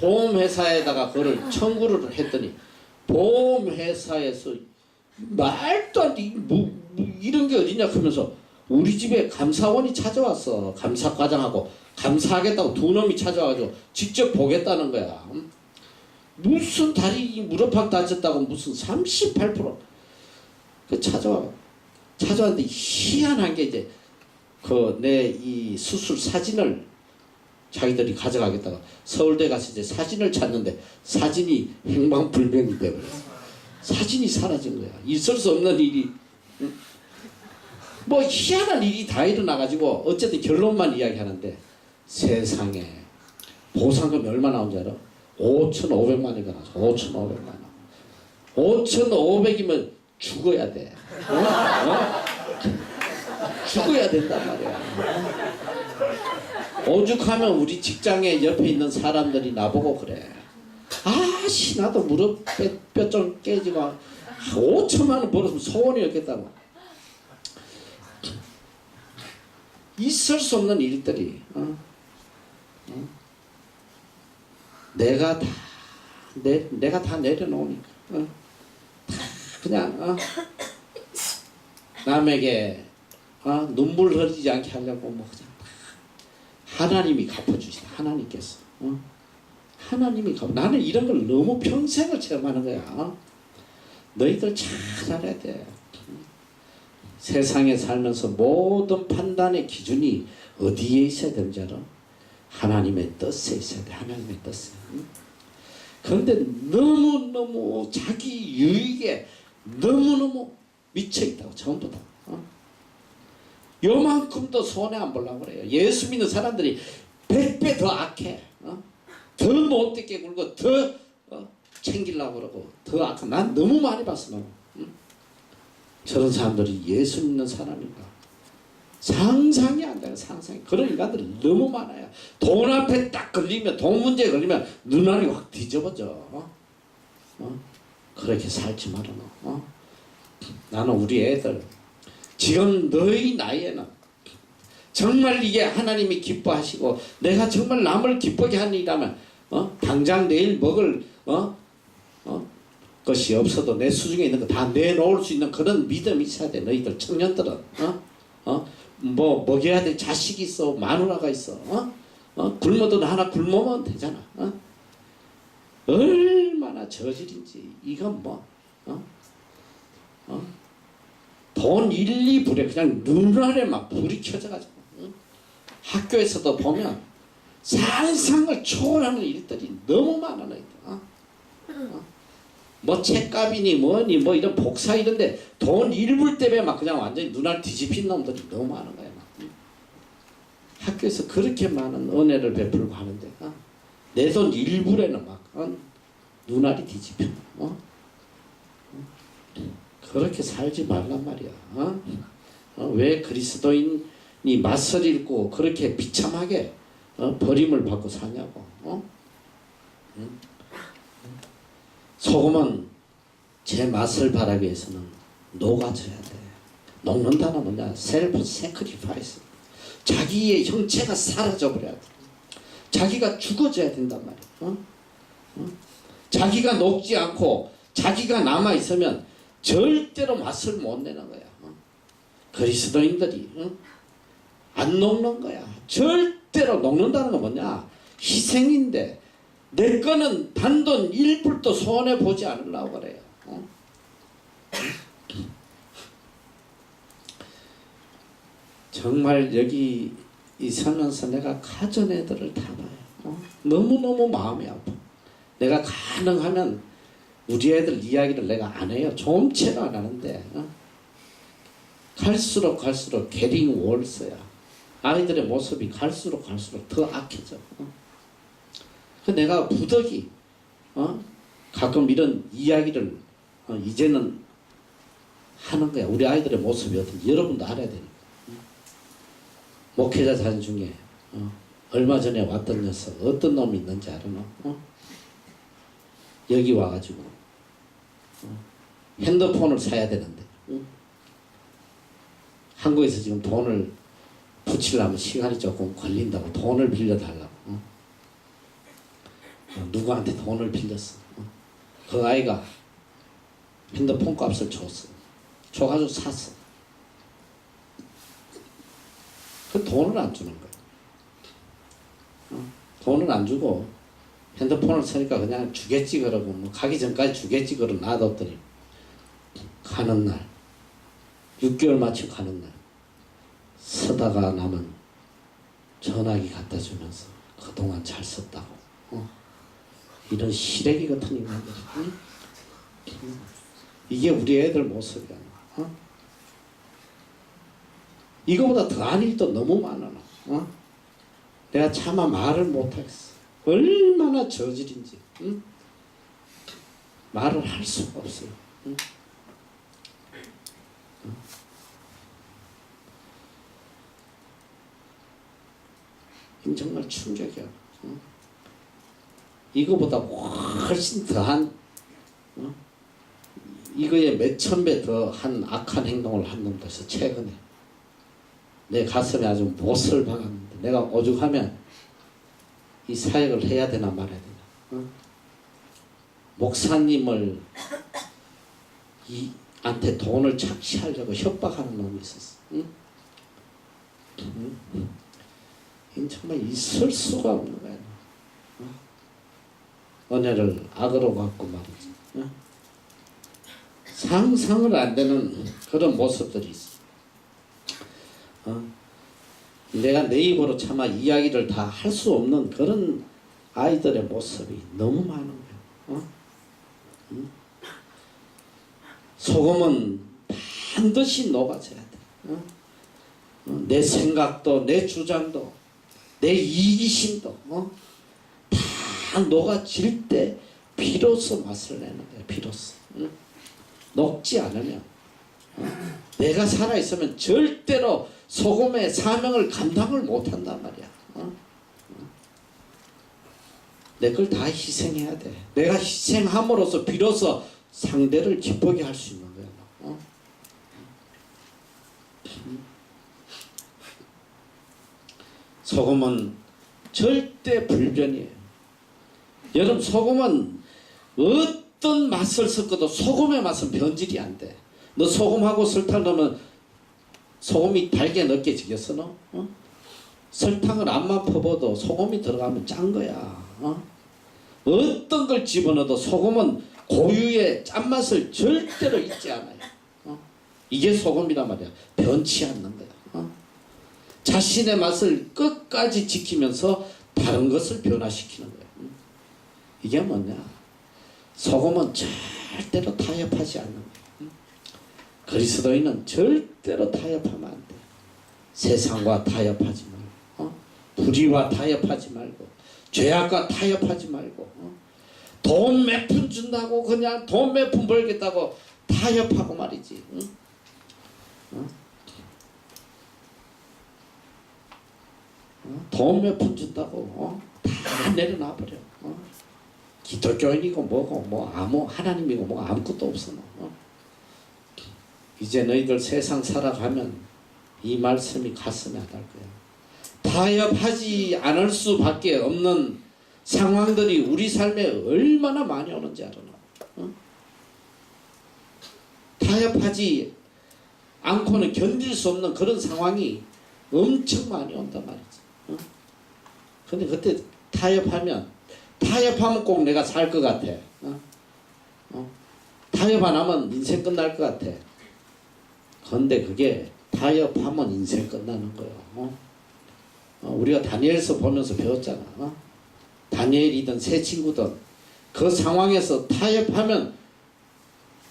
보험회사에다가 그거를 청구를 했더니 보험회사에서 말도 안 돼. 뭐 이런 게 어디냐 하면서 우리 집에 감사원이 찾아왔어. 감사과장하고 감사하겠다고 두 놈이 찾아와가지고 직접 보겠다는 거야. 무슨 다리 무릎팍 다쳤다고 무슨 38%. 그 찾아왔는데 희한한 게 이제 그 내 이 수술 사진을 자기들이 가져가겠다가 서울대 가서 이제 사진을 찾는데 사진이 행방불명이 되어버렸어. 사진이 사라진 거야. 있을 수 없는 일이 뭐 희한한 일이 다 일어나가지고 어쨌든 결론만 이야기하는데 세상에 보상금이 얼마 나온지 알아? 5,500만 원이가 나서 5,500만 원. 5,500이면 죽어야 돼. 죽어야 된단 말이야. 오죽하면 우리 직장에 옆에 있는 사람들이 나보고 그래. 아씨 나도 무릎 뼈 좀 깨지고 5천만 원 벌었으면 소원이 없겠다고. 있을 수 없는 일들이 내가 다 내려놓으니까 다 그냥 남에게 눈물 흘리지 않게 하려고 뭐 그냥 하나님이 갚아주시다. 하나님께서 하나님이 나는 이런 걸 너무 평생을 체험하는 거야. 너희들 잘 알아야 돼. 세상에 살면서 모든 판단의 기준이 어디에 있어야 되는지 알아? 하나님의 뜻에 있어야 돼. 하나님의 뜻에. 그런데 너무너무 자기 유익에 너무너무 미쳐있다고 전부 다. 요만큼도 손해 안 보려고 그래요. 예수 믿는 사람들이 100배 더 악해. 더 못되게 굴고 더 챙기려고 그러고 더 악한. 난 너무 많이 봤어. 너무. 저런 사람들이 예수 믿는 사람인가 상상이 안 돼요. 상상이. 그런 인간들이 너무 많아요. 돈 앞에 딱 걸리면 돈 문제에 걸리면 눈알이 확 뒤집어져. 그렇게 살지 마라. 나는 우리 애들 지금 너희 나이에는 정말 이게 하나님이 기뻐하시고 내가 정말 남을 기쁘게 하는 일이라면 당장 내일 먹을 것이 없어도 내 수중에 있는 거 다 내놓을 수 있는 그런 믿음이 있어야 돼. 너희들 청년들은 뭐 먹여야 될 자식이 있어. 마누라가 있어. 굶어도 하나 굶으면 되잖아. 얼마나 저질인지. 이건 뭐 돈 1, 2불에 그냥 눈알에 막 불이 켜져가지고 학교에서도 보면 상상을 초월하는 일들이 너무 많아. 뭐 책값이니 뭐니 뭐 이런 복사 이런데 돈 1불 때문에 막 그냥 완전히 눈알 뒤집힌 놈들이 너무 많은 거야. 학교에서 그렇게 많은 은혜를 베풀고 하는데 내 돈 1불에는 막 눈알이 뒤집혀. 그렇게 살지 말란 말이야. 왜 그리스도인이 맛을 잃고 그렇게 비참하게 버림을 받고 사냐고. 소금은 제 맛을 바라기 위해서는 녹아져야 돼. 녹는다는 뭐냐? 셀프 세크리파이스. 자기의 형체가 사라져 버려야 돼. 자기가 죽어져야 된단 말이야. 자기가 녹지 않고 자기가 남아 있으면 절대로 맛을 못 내는 거야. 그리스도인들이 안 녹는 거야. 절대로 녹는다는 건 뭐냐? 희생인데 내 거는 단돈 1불도 손해보지 않으려고 그래요. 정말 여기 있으면서 내가 가전 애들을 다 봐요. 너무너무 마음이 아파. 내가 가능하면 우리 애들 이야기를 내가 안 해요. 좀채로 안 하는데 갈수록 게링 월서야. 아이들의 모습이 갈수록 더 악해져. 그 내가 부득이 가끔 이런 이야기를 이제는 하는 거야. 우리 아이들의 모습이 어떤지 여러분도 알아야 되니까. 목회자 자녀 중에 얼마 전에 왔던 녀석 어떤 놈이 있는지 알아요? 여기 와가지고 핸드폰을 사야 되는데 한국에서 지금 돈을 붙이려면 시간이 조금 걸린다고 돈을 빌려달라고 누구한테 돈을 빌렸어. 그 아이가 핸드폰 값을 줬어. 줘가지고 샀어. 그 돈을 안 주는 거야. 돈을 안 주고 핸드폰을 쓰니까 그냥 주겠지 그러고 뭐 가기 전까지 주겠지 그러고 놔뒀더니 가는 날 6개월 마치고 가는 날 서다가 남은 전화기 갖다 주면서 그동안 잘 썼다고 이런 시래기 같은 인간들 이게 우리 애들 모습이야. 이거보다 더한 일도 너무 많아. 내가 차마 말을 못하겠어. 얼마나 저질인지 말을 할 수가 없어요. 정말 충격이야. 이거보다 훨씬 더한 이거에 몇천 배 더한 악한 행동을 한 놈도 있어. 최근에 내 가슴에 아주 못을 박았는데 내가 오죽하면 이 사역을 해야 되나 말아야 되나. 목사님을 한테 돈을 착취하려고 협박하는 놈이 있었어. 정말 있을 수가 없는 거야. 은혜를 악으로 갖고 말이지. 상상을 안 되는 그런 모습들이 있어. 내가 내 입으로 차마 이야기를 다 할 수 없는 그런 아이들의 모습이 너무 많은 거야. 소금은 반드시 녹아져야 돼. 내 생각도 내 주장도 내 이기심도 다 녹아질 때 비로소 맛을 내는 거야. 비로소. 녹지 않으면 내가 살아있으면 절대로 소금의 사명을 감당을 못한단 말이야. 내 걸 다 희생해야 돼. 내가 희생함으로써 비로소 상대를 기쁘게 할 수 있는 거야. 소금은 절대 불변이에요. 여러분 소금은 어떤 맛을 섞어도 소금의 맛은 변질이 안 돼. 너 소금하고 설탕 넣으면 소금이 달게 느껴지겠어 너? 설탕을 안만 퍼봐도 소금이 들어가면 짠 거야. 어떤 걸 집어넣어도 소금은 고유의 짠맛을 절대로 잊지 않아요. 이게 소금이란 말이야. 변치 않는 거야. 자신의 맛을 끝까지 지키면서 다른 것을 변화시키는 거야. 이게 뭐냐? 소금은 절대로 타협하지 않는 거야. 그리스도인은 절대로 타협하면 안 돼. 세상과 타협하지 말고, 불의와 타협하지 말고, 죄악과 타협하지 말고, 돈 몇 푼 준다고 그냥 돈 몇 푼 벌겠다고 타협하고 말이지. 돈 몇 푼 준다고 다 내려놔 버려. 기독교인이고 뭐고 뭐 아무 하나님이고 뭐 아무것도 없어. 이제 너희들 세상 살아가면 이 말씀이 가슴에 와닿을 거야. 타협하지 않을 수밖에 없는 상황들이 우리 삶에 얼마나 많이 오는지 알아. 타협하지 않고는 견딜 수 없는 그런 상황이 엄청 많이 온단 말이지. 근데 그때 타협하면 꼭 내가 살 것 같아. 타협 안 하면 인생 끝날 것 같아. 근데 그게 타협하면 인생 끝나는 거예요. 우리가 다니엘서 보면서 배웠잖아. 다니엘이든 새 친구든 그 상황에서 타협하면,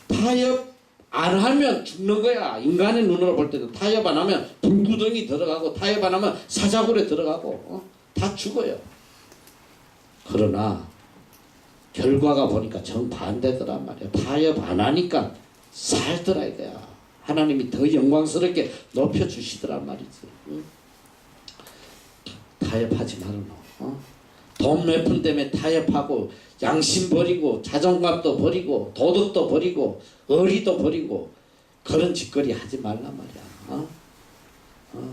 타협 안 하면 죽는 거야. 인간의 눈으로 볼 때도 타협 안 하면 불구덩이 들어가고, 타협 안 하면 사자굴에 들어가고 다 죽어요. 그러나 결과가 보니까 정반대더란 말이야. 타협 안 하니까 살더라 이거야. 하나님이 더 영광스럽게 높여주시더란 말이지. 타협하지 말아너. 돈 몇 푼 때문에 타협하고, 양심 버리고, 자존감도 버리고, 도덕도 버리고, 의리도 버리고, 그런 짓거리 하지 말란 말이야.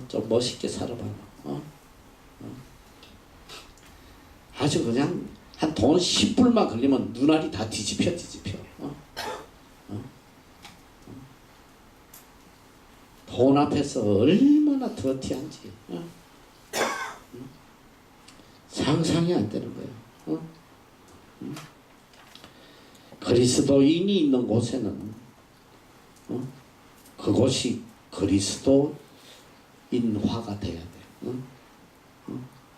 좀 멋있게 살아봐. 아주 그냥 한 돈 10불만 걸리면 눈알이 다 뒤집혀. 돈 앞에서 얼마나 더티한지 상상이 안 되는 거예요. 그리스도인이 있는 곳에는 그곳이 그리스도인화가 돼야 돼.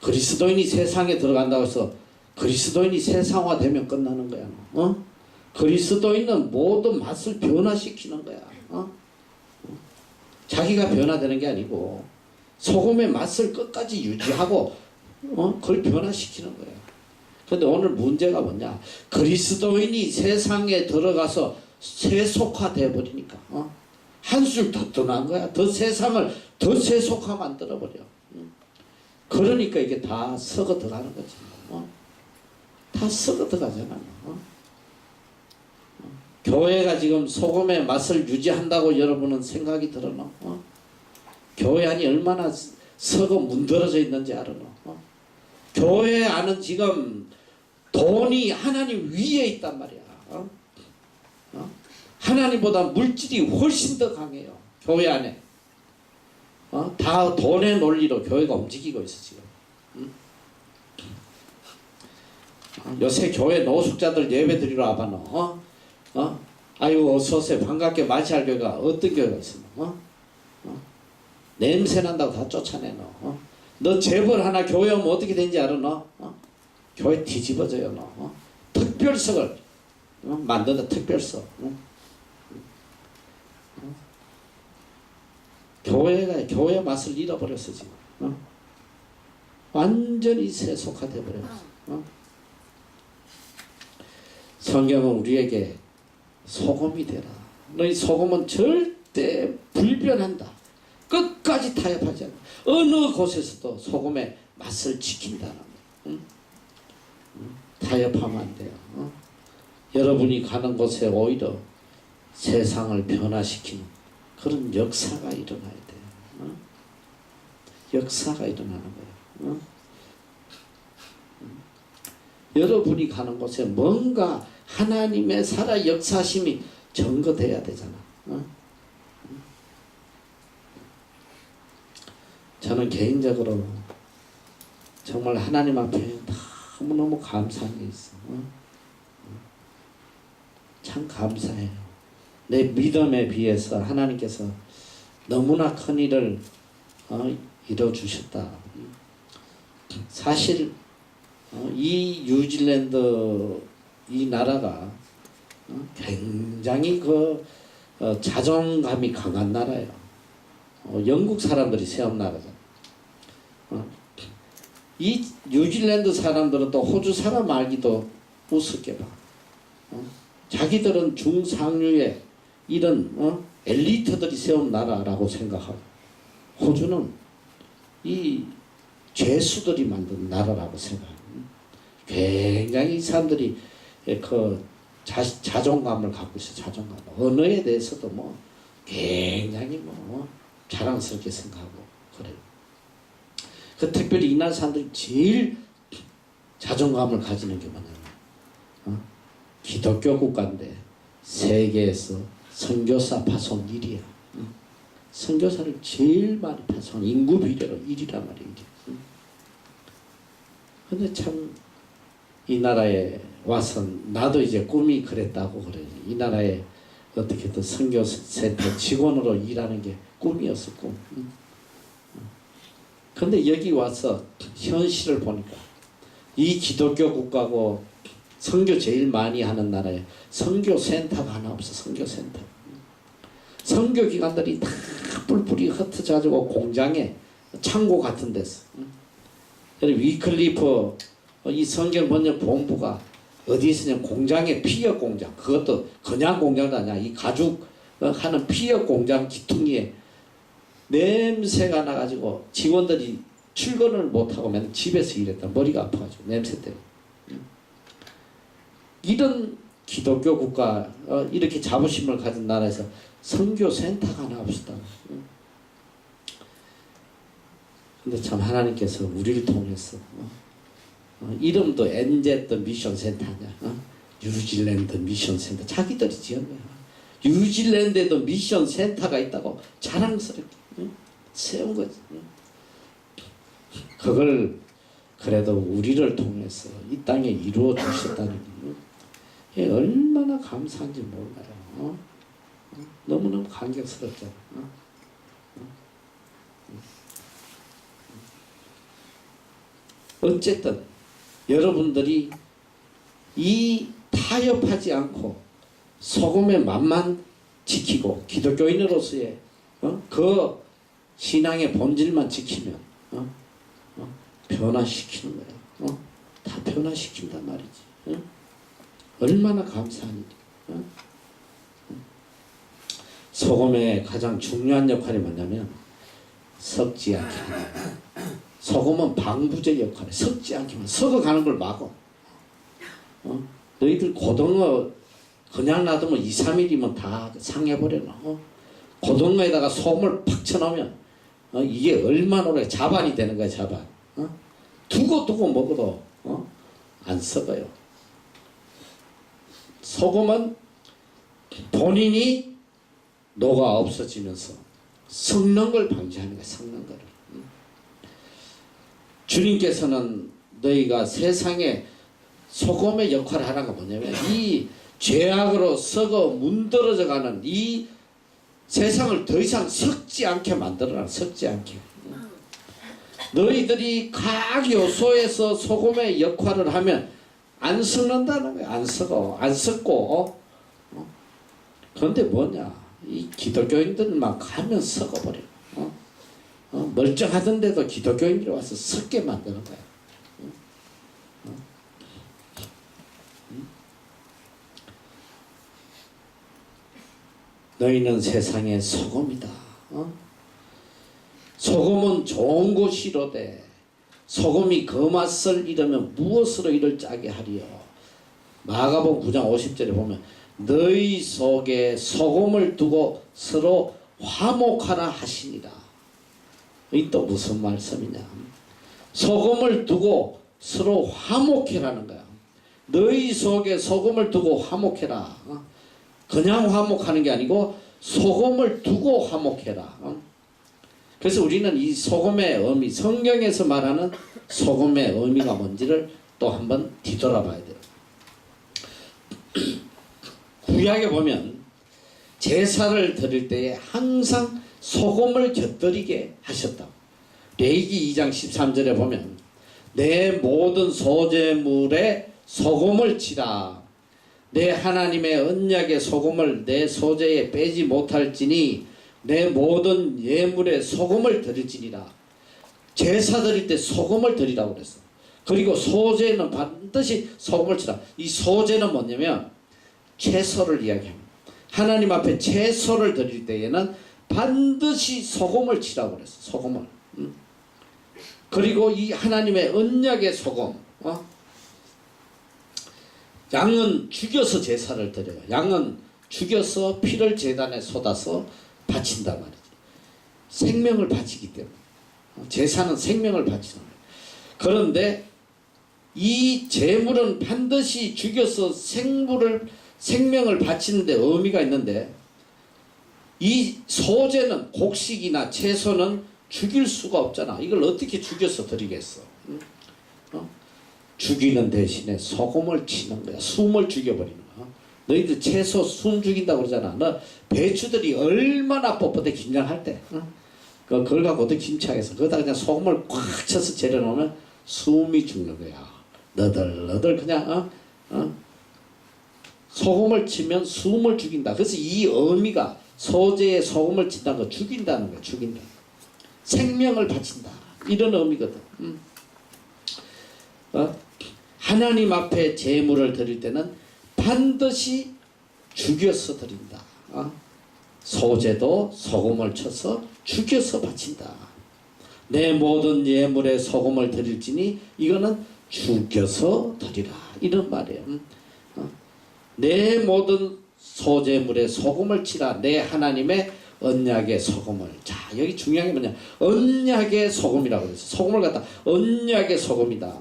그리스도인이 세상에 들어간다고 해서 그리스도인이 세상화되면 끝나는 거야. 그리스도인은 모든 맛을 변화시키는 거야. 자기가 변화되는 게 아니고 소금의 맛을 끝까지 유지하고 그걸 변화시키는 거야. 근데 오늘 문제가 뭐냐? 그리스도인이 세상에 들어가서 세속화돼 버리니까 한술 더 떠난 거야. 더 세상을 더 세속화 만들어 버려. 그러니까 이게 다 썩어 들어가는 거지. 다 썩어 들어가잖아. 교회가 지금 소금의 맛을 유지한다고 여러분은 생각이 들어나? 교회 안이 얼마나 썩어 문드러져 있는지 알아나? 교회 안은 지금 돈이 하나님 위에 있단 말이야. 하나님보다 물질이 훨씬 더 강해요. 교회 안에. 다 돈의 논리로 교회가 움직이고 있어 지금. 요새 교회 노숙자들 예배 드리러 와봐 너. 아유 어서오세요 반갑게 맞이할 교회가 어떤 교회가 있어? 냄새 난다고 다 쫓아내 너. 너 재벌 하나 교회 오면 어떻게 되는지 알아 너? 교회 뒤집어져요 너. 특별석을 만든다. 특별석. 교회 맛을 잃어버렸어 지금. 완전히 세속화돼 버렸어. 성경은 우리에게 소금이 되라. 너희 소금은 절대 불변한다. 끝까지 타협하지 않아. 어느 곳에서도 소금의 맛을 지킨다는 거예요. 타협하면 안 돼요. 여러분이 가는 곳에 오히려 세상을 변화시키는 그런 역사가 일어나야 돼요. 역사가 일어나는 거예요. 여러분이 가는 곳에 뭔가 하나님의 살아 역사심이 증거돼야 되잖아. 저는 개인적으로 정말 하나님 앞에 너무너무 감사한 게 있어. 참 감사해요. 내 믿음에 비해서 하나님께서 너무나 큰 일을 이뤄주셨다. 사실 이 뉴질랜드 이 나라가 굉장히 자존감이 강한 나라예요. 영국 사람들이 세운 나라잖아. 이 뉴질랜드 사람들은 또 호주 사람 알기도 우습게 봐. 자기들은 중상류의 이런 엘리트들이 세운 나라라고 생각하고, 호주는 이 죄수들이 만든 나라라고 생각합니다. 굉장히 이 사람들이 자존감을 갖고 있어. 자존감. 언어에 대해서도 굉장히 자랑스럽게 생각하고 그래요. 특별히 이 나라 사람들이 제일 자존감을 가지는 게 뭐냐면 기독교 국가인데 세계에서 선교사 파송 1위야. 선교사를 제일 많이 파송, 인구 비례로 1위란 말이에요. 근데 참 이 나라에 와서 나도 이제 꿈이 그랬다고 그래요. 이 나라에 어떻게 또 선교센터 직원으로 일하는 게 꿈이었어, 꿈. 근데 여기 와서 현실을 보니까 이 기독교 국가고 선교 제일 많이 하는 나라에 선교 센터가 하나 없어. 선교 센터. 선교 기관들이 다 뿔뿔이 흩어져가지고 공장에 창고 같은 데서. 위클리프 이 성경 번역 본부가 어디 있으냐, 공장에 피혁 공장. 그것도 그냥 공장도 아니야. 이 가죽 하는 피혁 공장 기퉁이에 냄새가 나가지고 직원들이 출근을 못하고 맨날 집에서 일했다. 머리가 아파가지고 냄새 때문에. 이런 기독교 국가 이렇게 자부심을 가진 나라에서 선교 센터가 하나 없었다. 근데 참 하나님께서 우리를 통해서 이름도 엔제트 미션 센터냐, 뉴질랜드 미션 센터 자기들이 지은 거야. 뉴질랜드에도 미션 센터가 있다고 자랑스럽게 세운 거지. 그걸 그래도 우리를 통해서 이 땅에 이루어 주셨다는 게 얼마나 감사한지 몰라요. 너무너무 감격스럽잖아. 어쨌든 여러분들이 이 타협하지 않고 소금의 맛만 지키고 기독교인으로서의 그 신앙의 본질만 지키면 변화시키는 거야. 다 변화시킨단 말이지. 얼마나 감사한 일이야. 소금의 가장 중요한 역할이 뭐냐면 썩지 않게 하는 거야. 소금은 방부제 역할에 썩지 않게만 썩어가는 걸 막어. 너희들 고등어 그냥 놔두면 2, 3일이면 다 상해버려. 고등어에다가 소금을 팍 쳐놓으면 이게 얼마나 오래 자반이 되는 거야. 자반. 두고 먹어도 안 썩어요. 소금은 본인이 녹아 없어지면서 썩는 걸 방지하는 거야. 썩는 거를. 주님께서는 너희가 세상에 소금의 역할을 하는 거 뭐냐면 이 죄악으로 썩어 문드러져가는 이 세상을 더 이상 썩지 않게 만들어라. 썩지 않게. 너희들이 각 요소에서 소금의 역할을 하면 안 썩는다는 거야. 안 썩어. 안 썩고. 그런데 뭐냐. 이 기독교인들만 가면 썩어버려. 멀쩡하던데도 기독교인들이 와서 썩게 만드는 거야. 너희는 세상의 소금이다. 소금은 좋은 것이로되 소금이 그 맛을 잃으면 무엇으로 이를 짜게 하리요. 마가복음 9장 50절에 보면 너희 속에 소금을 두고 서로 화목하라 하시니라. 이 또 무슨 말씀이냐. 소금을 두고 서로 화목해라는 거야. 너희 속에 소금을 두고 화목해라. 그냥 화목하는 게 아니고 소금을 두고 화목해라. 그래서 우리는 이 소금의 의미, 성경에서 말하는 소금의 의미가 뭔지를 또 한번 뒤돌아봐야 돼요. 구약에 보면 제사를 드릴 때에 항상 소금을 곁들이게 하셨다. 레위기 2장 13절에 보면 내 모든 소제물에 소금을 치라. 내 하나님의 언약의 소금을 내 소제에 빼지 못할지니 내 모든 예물에 소금을 드릴지니라. 제사 드릴 때 소금을 드리라고 그랬어. 그리고 소제는 반드시 소금을 치라. 이 소제는 뭐냐면 채소를 이야기합니다. 하나님 앞에 채소를 드릴 때에는 반드시 소금을 치라고 그랬어. 소금을. 그리고 이 하나님의 언약의 소금. 양은 죽여서 제사를 드려요. 양은 죽여서 피를 제단에 쏟아서 바친단 말이지. 생명을 바치기 때문에. 제사는 생명을 바치는 거예요. 그런데 이 제물은 반드시 죽여서 생명을 바치는데 의미가 있는데 이 소제는 곡식이나 채소는 죽일 수가 없잖아. 이걸 어떻게 죽여서 드리겠어. 죽이는 대신에 소금을 치는 거야. 숨을 죽여버리는 거야. 너희들 채소 숨 죽인다고 그러잖아. 너 배추들이 얼마나 뻣뻣해 김장할 때. 그걸 갖고 어떻게 김치하겠어. 거기다 그냥 소금을 꽉 쳐서 재려놓으면 숨이 죽는 거야. 너덜너덜 그냥 소금을 치면 숨을 죽인다. 그래서 이 의미가 소재에 소금을 친다는 거 죽인다는 거야. 죽인다. 생명을 바친다. 이런 의미거든. 하나님 앞에 제물을 드릴 때는 반드시 죽여서 드린다. 소재도 소금을 쳐서 죽여서 바친다. 내 모든 예물에 소금을 드릴지니 이거는 죽여서 드리라. 이런 말이에요. 내 모든 소재물에 소금을 치라. 내 하나님의 언약의 소금을. 자, 여기 중요한 게 뭐냐? 언약의 소금이라고 그랬어. 소금을 갖다 언약의 소금이다.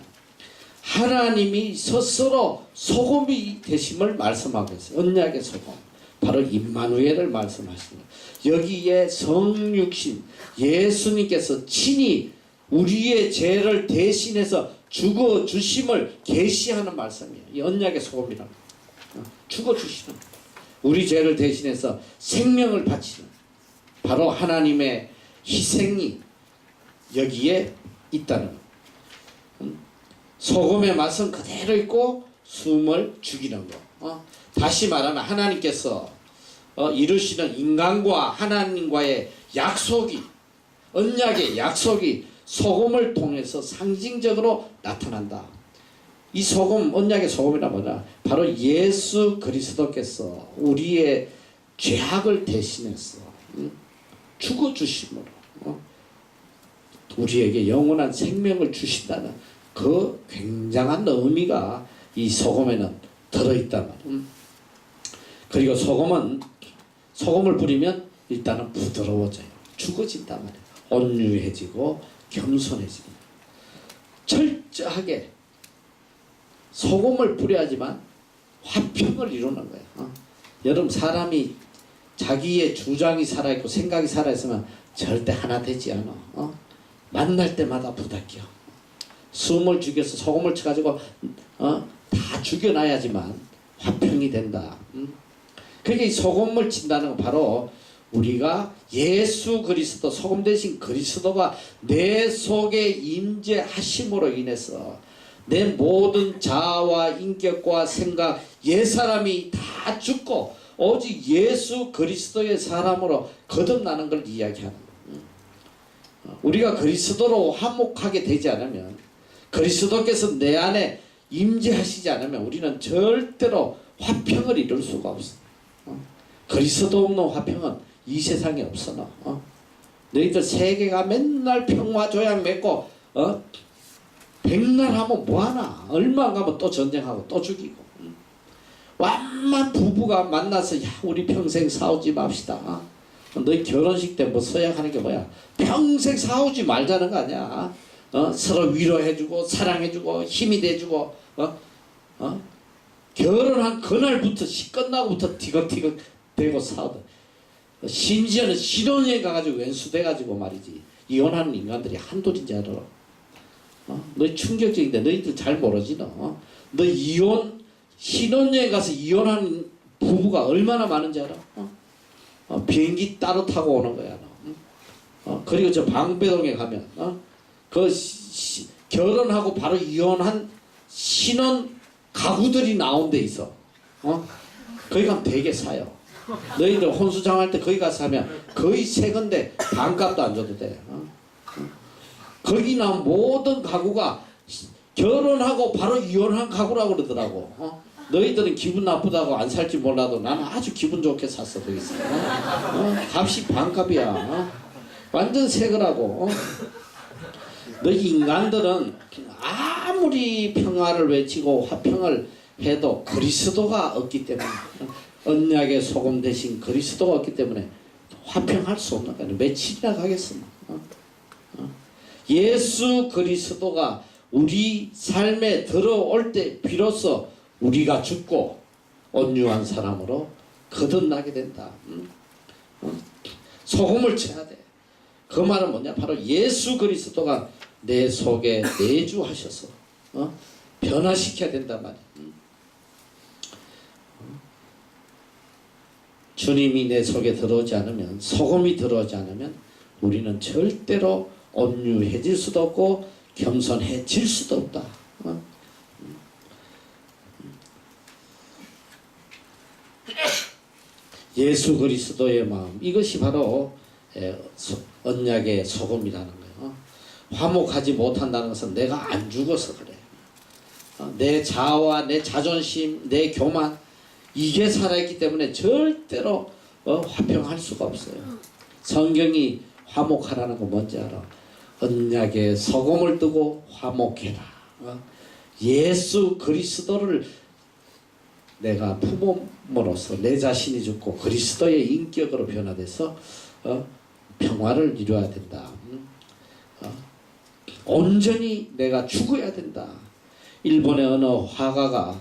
하나님이 스스로 소금이 되심을 말씀하고 있어요. 언약의 소금. 바로 임마누엘을 말씀하십니다. 여기에 성육신 예수님께서 친히 우리의 죄를 대신해서 죽어 주심을 계시하는 말씀이에요. 이 언약의 소금이라는 죽어 주시는, 우리 죄를 대신해서 생명을 바치는 바로 하나님의 희생이 여기에 있다는 것. 소금의 맛은 그대로 있고 숨을 죽이는 거. 다시 말하면 하나님께서 이루시는 인간과 하나님과의 약속이, 언약의 약속이 소금을 통해서 상징적으로 나타난다. 이 소금, 언약의 소금이란 뭐냐? 바로 예수 그리스도께서 우리의 죄악을 대신해서 죽어주심으로 우리에게 영원한 생명을 주신다는 그 굉장한 의미가 이 소금에는 들어있단 말이에요. 그리고 소금을 뿌리면 일단은 부드러워져요. 죽어진단 말이에요. 온유해지고 겸손해집니다. 철저하게 소금을 뿌려야지만 화평을 이루는 거예요. 여러분, 사람이 자기의 주장이 살아있고 생각이 살아있으면 절대 하나 되지 않아. 만날 때마다 부닥겨. 숨을 죽여서 소금을 쳐가지고 다 죽여놔야지만 화평이 된다. 그러니까 이 소금을 친다는 건 바로 우리가 예수 그리스도, 소금 대신 그리스도가 내 속에 임재하심으로 인해서 내 모든 자아와 인격과 생각, 옛사람이 다 죽고 오직 예수 그리스도의 사람으로 거듭나는 걸 이야기하는 거예요. 우리가 그리스도로 화목하게 되지 않으면, 그리스도께서 내 안에 임재하시지 않으면 우리는 절대로 화평을 이룰 수가 없어. 그리스도 없는 화평은 이 세상에 없어. 너희들 세계가 맨날 평화 조약 맺고 백날 하면 뭐하나? 얼마 안 가면 또 전쟁하고 또 죽이고. 완만 부부가 만나서 야, 우리 평생 싸우지 맙시다. 너희 결혼식 때 뭐 서약하는 게 뭐야? 평생 싸우지 말자는 거 아니야. 서로 위로해주고 사랑해주고 힘이 돼주고 결혼한 그날부터 시 끝나고부터 티격티격 대고 싸우다. 심지어는 신혼여행 가가지고 왼수돼가지고 말이지. 이혼하는 인간들이 한둘인지 알아. 너희 충격적인데 너희들 잘 모르지 너. 너 신혼여행 가서 이혼하는 부부가 얼마나 많은지 알아? 비행기 따로 타고 오는 거야 너. 그리고 저 방배동에 가면 결혼하고 바로 이혼한 신혼 가구들이 나온 데 있어. 거기 가면 되게 사요. 너희들 혼수장할 때 거기 가서 하면 거의 새 건데 반값도 안 줘도 돼. 거기 나온 모든 가구가 결혼하고 바로 이혼한 가구라고 그러더라고. 너희들은 기분 나쁘다고 안 살지 몰라도 나는 아주 기분 좋게 샀어. 거기서. 값이 반값이야. 완전 새 거라고. 너희 인간들은 아무리 평화를 외치고 화평을 해도 그리스도가 없기 때문에, 언약의 소금 대신 그리스도가 없기 때문에 화평할 수 없는 거야. 며칠이나 가겠어. 예수 그리스도가 우리 삶에 들어올 때 비로소 우리가 죽고 온유한 사람으로 거듭나게 된다. 소금을 쳐야 돼. 그 말은 뭐냐? 바로 예수 그리스도가 내 속에 내주하셔서 변화시켜야 된단 말이야. 주님이 내 속에 들어오지 않으면, 소금이 들어오지 않으면 우리는 절대로 온유해질 수도 없고 겸손해질 수도 없다. 예수 그리스도의 마음, 이것이 바로 언약의 소금이라는 거예요. 화목하지 못한다는 것은 내가 안 죽어서 그래. 내 자아와 내 자존심, 내 교만, 이게 살아있기 때문에 절대로 화평할 수가 없어요. 성경이 화목하라는 거 뭔지 알아? 언약에 소금을 뜨고 화목해라. 예수 그리스도를 내가 품음으로써 내 자신이 죽고 그리스도의 인격으로 변화돼서 평화를 이루어야 된다. 온전히 내가 죽어야 된다. 일본의 어느 화가가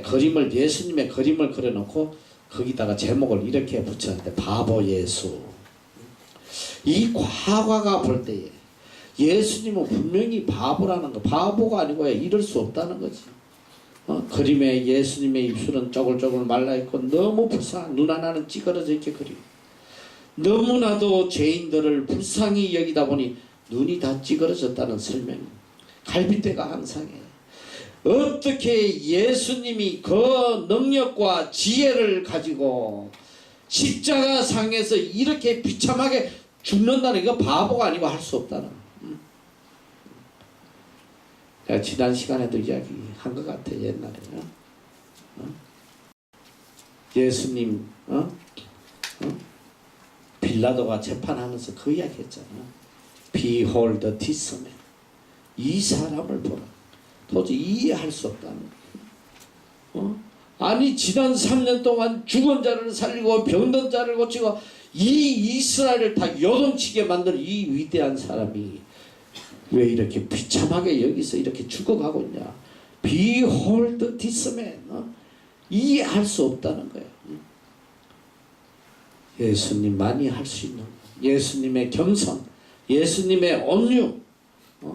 그림을, 예수님의 그림을 그려놓고 거기다가 제목을 이렇게 붙였는데, 바보 예수. 이 화가가 볼 때에 예수님은 분명히 바보라는 거, 바보가 아니고 이럴 수 없다는 거지. 그림에 예수님의 입술은 쪼글쪼글 말라있고 너무 불쌍한, 눈 하나는 찌그러져 있게 그리고, 너무나도 죄인들을 불쌍히 여기다 보니 눈이 다 찌그러졌다는 설명이, 갈빗대가 항상해. 어떻게 예수님이 그 능력과 지혜를 가지고 십자가상에서 이렇게 비참하게 죽는다는, 이거 바보가 아니고 할 수 없다는. 내가 지난 시간에도 이야기한 것 같아. 옛날에 예수님 빌라도가 재판하면서 그 이야기 했잖아. Behold this man. 이 사람을 보라. 도저히 이해할 수 없다는 거예요. 아니 지난 3년 동안 죽은 자를 살리고 병든 자를 고치고 이 이스라엘을 다 요동치게 만든 이 위대한 사람이 왜 이렇게 비참하게 여기서 이렇게 죽어가고 있냐. Behold this man. 이해할 수 없다는 거예요. 예수님만이 할 수 있는, 예수님의 겸손, 예수님의 온유,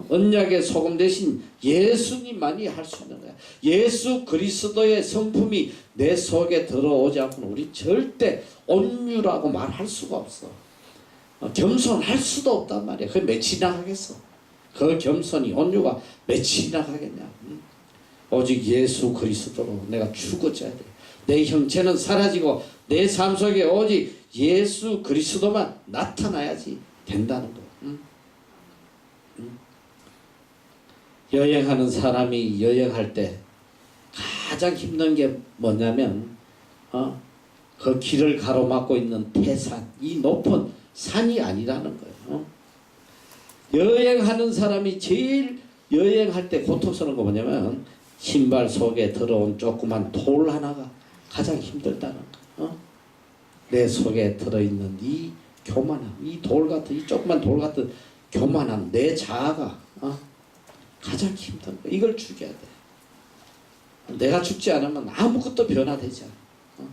언약의 소금 대신 예수님만이 할 수 있는 거야. 예수 그리스도의 성품이 내 속에 들어오지 않고는 우리 절대 온유라고 말할 수가 없어. 겸손할 수도 없단 말이야. 그게 며칠이나 하겠어. 그 겸손이, 온유가 며칠이나 하겠냐. 오직 예수 그리스도로 내가 죽어져야 돼. 내 형체는 사라지고 내 삶 속에 오직 예수 그리스도만 나타나야지 된다는 거야. 여행하는 사람이 여행할 때 가장 힘든 게 뭐냐면 그 길을 가로막고 있는 태산, 이 높은 산이 아니라는 거예요. 여행하는 사람이 제일 여행할 때 고통스러운 거 뭐냐면 신발 속에 들어온 조그만 돌 하나가 가장 힘들다는 거예요. 내 속에 들어있는 이 교만함, 이 돌 같은, 이 조그만 돌 같은 교만함, 내 자아가 가장 힘든 거. 이걸 죽여야 돼. 내가 죽지 않으면 아무것도 변화되지 않아.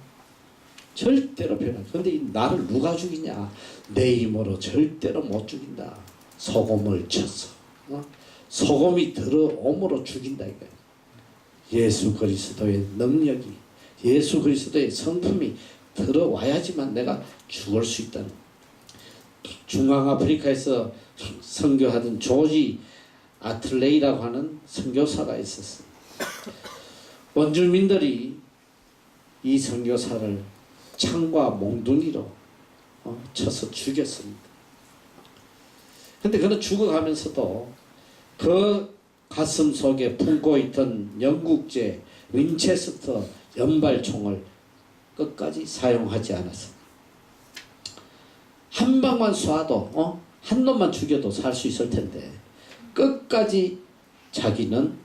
절대로 변화. 근데 이 나를 누가 죽이냐? 내 힘으로 절대로 못 죽인다. 소금을 쳐서. 소금이 들어옴으로 죽인다 이거야. 예수 그리스도의 능력이, 예수 그리스도의 성품이 들어와야지만 내가 죽을 수 있다는. 중앙아프리카에서 선교하던 조지 아틀레이라고 하는 선교사가 있었어요. 원주민들이 이 선교사를 창과 몽둥이로 쳐서 죽였습니다. 근데 그는 죽어가면서도 그 가슴 속에 품고 있던 영국제 윈체스터 연발총을 끝까지 사용하지 않았습니다. 한 방만 쏴도 한 놈만 죽여도 살 수 있을 텐데 끝까지 자기는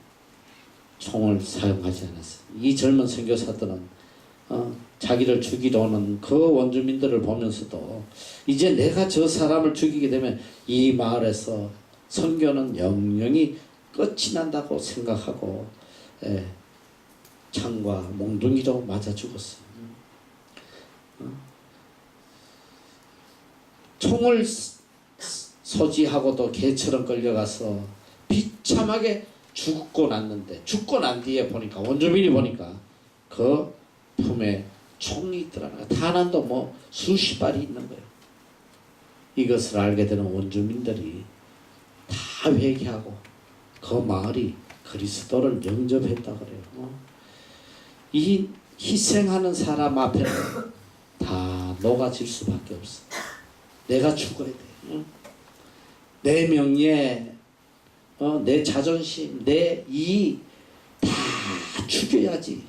총을 사용하지 않았어요. 이 젊은 선교사들은 자기를 죽이러 오는 그 원주민들을 보면서도 이제 내가 저 사람을 죽이게 되면 이 마을에서 선교는 영영이 끝이 난다고 생각하고 창과 몽둥이로 맞아 죽었어요. 총을 소지하고도 개처럼 끌려가서 비참하게 죽고 났는데, 죽고 난 뒤에 보니까 원주민이 보니까 그 품에 총이 있더라는 거야. 탄환도 뭐 수십 발이 있는 거예요. 이것을 알게 되는 원주민들이 다 회개하고 그 마을이 그리스도를 영접했다 그래요. 이 희생하는 사람 앞에는 다 녹아질 수밖에 없어. 내가 죽어야 돼. 내 명예, 내 자존심, 내 이익 다 죽여야지.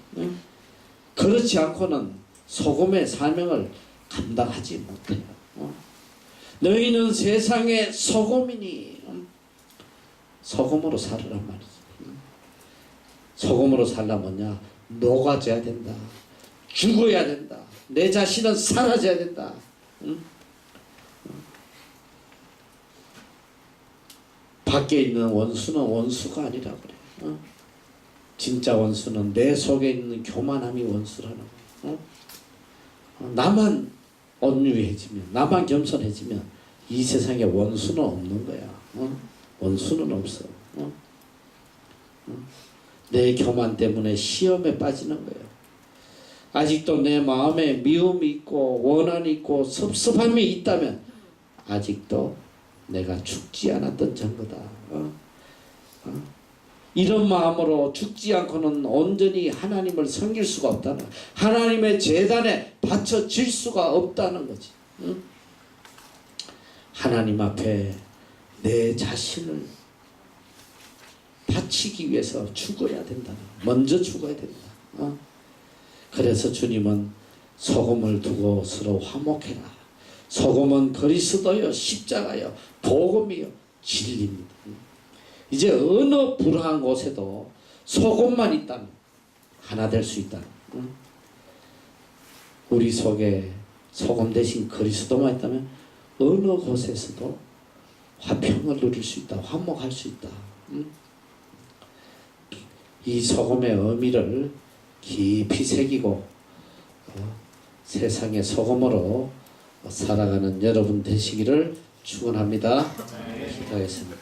그렇지 않고는 소금의 사명을 감당하지 못해요. 너희는 세상의 소금이니 소금으로 살으란 말이지. 소금으로 살려면야 녹아져야 된다. 죽어야 된다. 내 자신은 사라져야 된다. 밖에 있는 원수는 원수가 아니라 그래. 진짜 원수는 내 속에 있는 교만함이 원수라는 거야. 나만 온유해지면, 나만 겸손해지면 이 세상에 원수는 없는 거야. 원수는 없어. 내 교만 때문에 시험에 빠지는 거예요. 아직도 내 마음에 미움이 있고 원한이 있고 섭섭함이 있다면 아직도 내가 죽지 않았던 증거다. 이런 마음으로 죽지 않고는 온전히 하나님을 섬길 수가 없다는, 하나님의 제단에 바쳐질 수가 없다는 거지. 하나님 앞에 내 자신을 바치기 위해서 죽어야 된다. 먼저 죽어야 된다. 그래서 주님은 소금을 두고 서로 화목해라. 소금은 그리스도요 십자가요 복음이요 진리입니다. 이제 어느 불화한 곳에도 소금만 있다면 하나 될 수 있다. 우리 속에 소금 대신 그리스도만 있다면 어느 곳에서도 화평을 누릴 수 있다. 화목할 수 있다. 이 소금의 의미를 깊이 새기고 세상의 소금으로 살아가는 여러분 되시기를 축원합니다. 기도하겠습니다.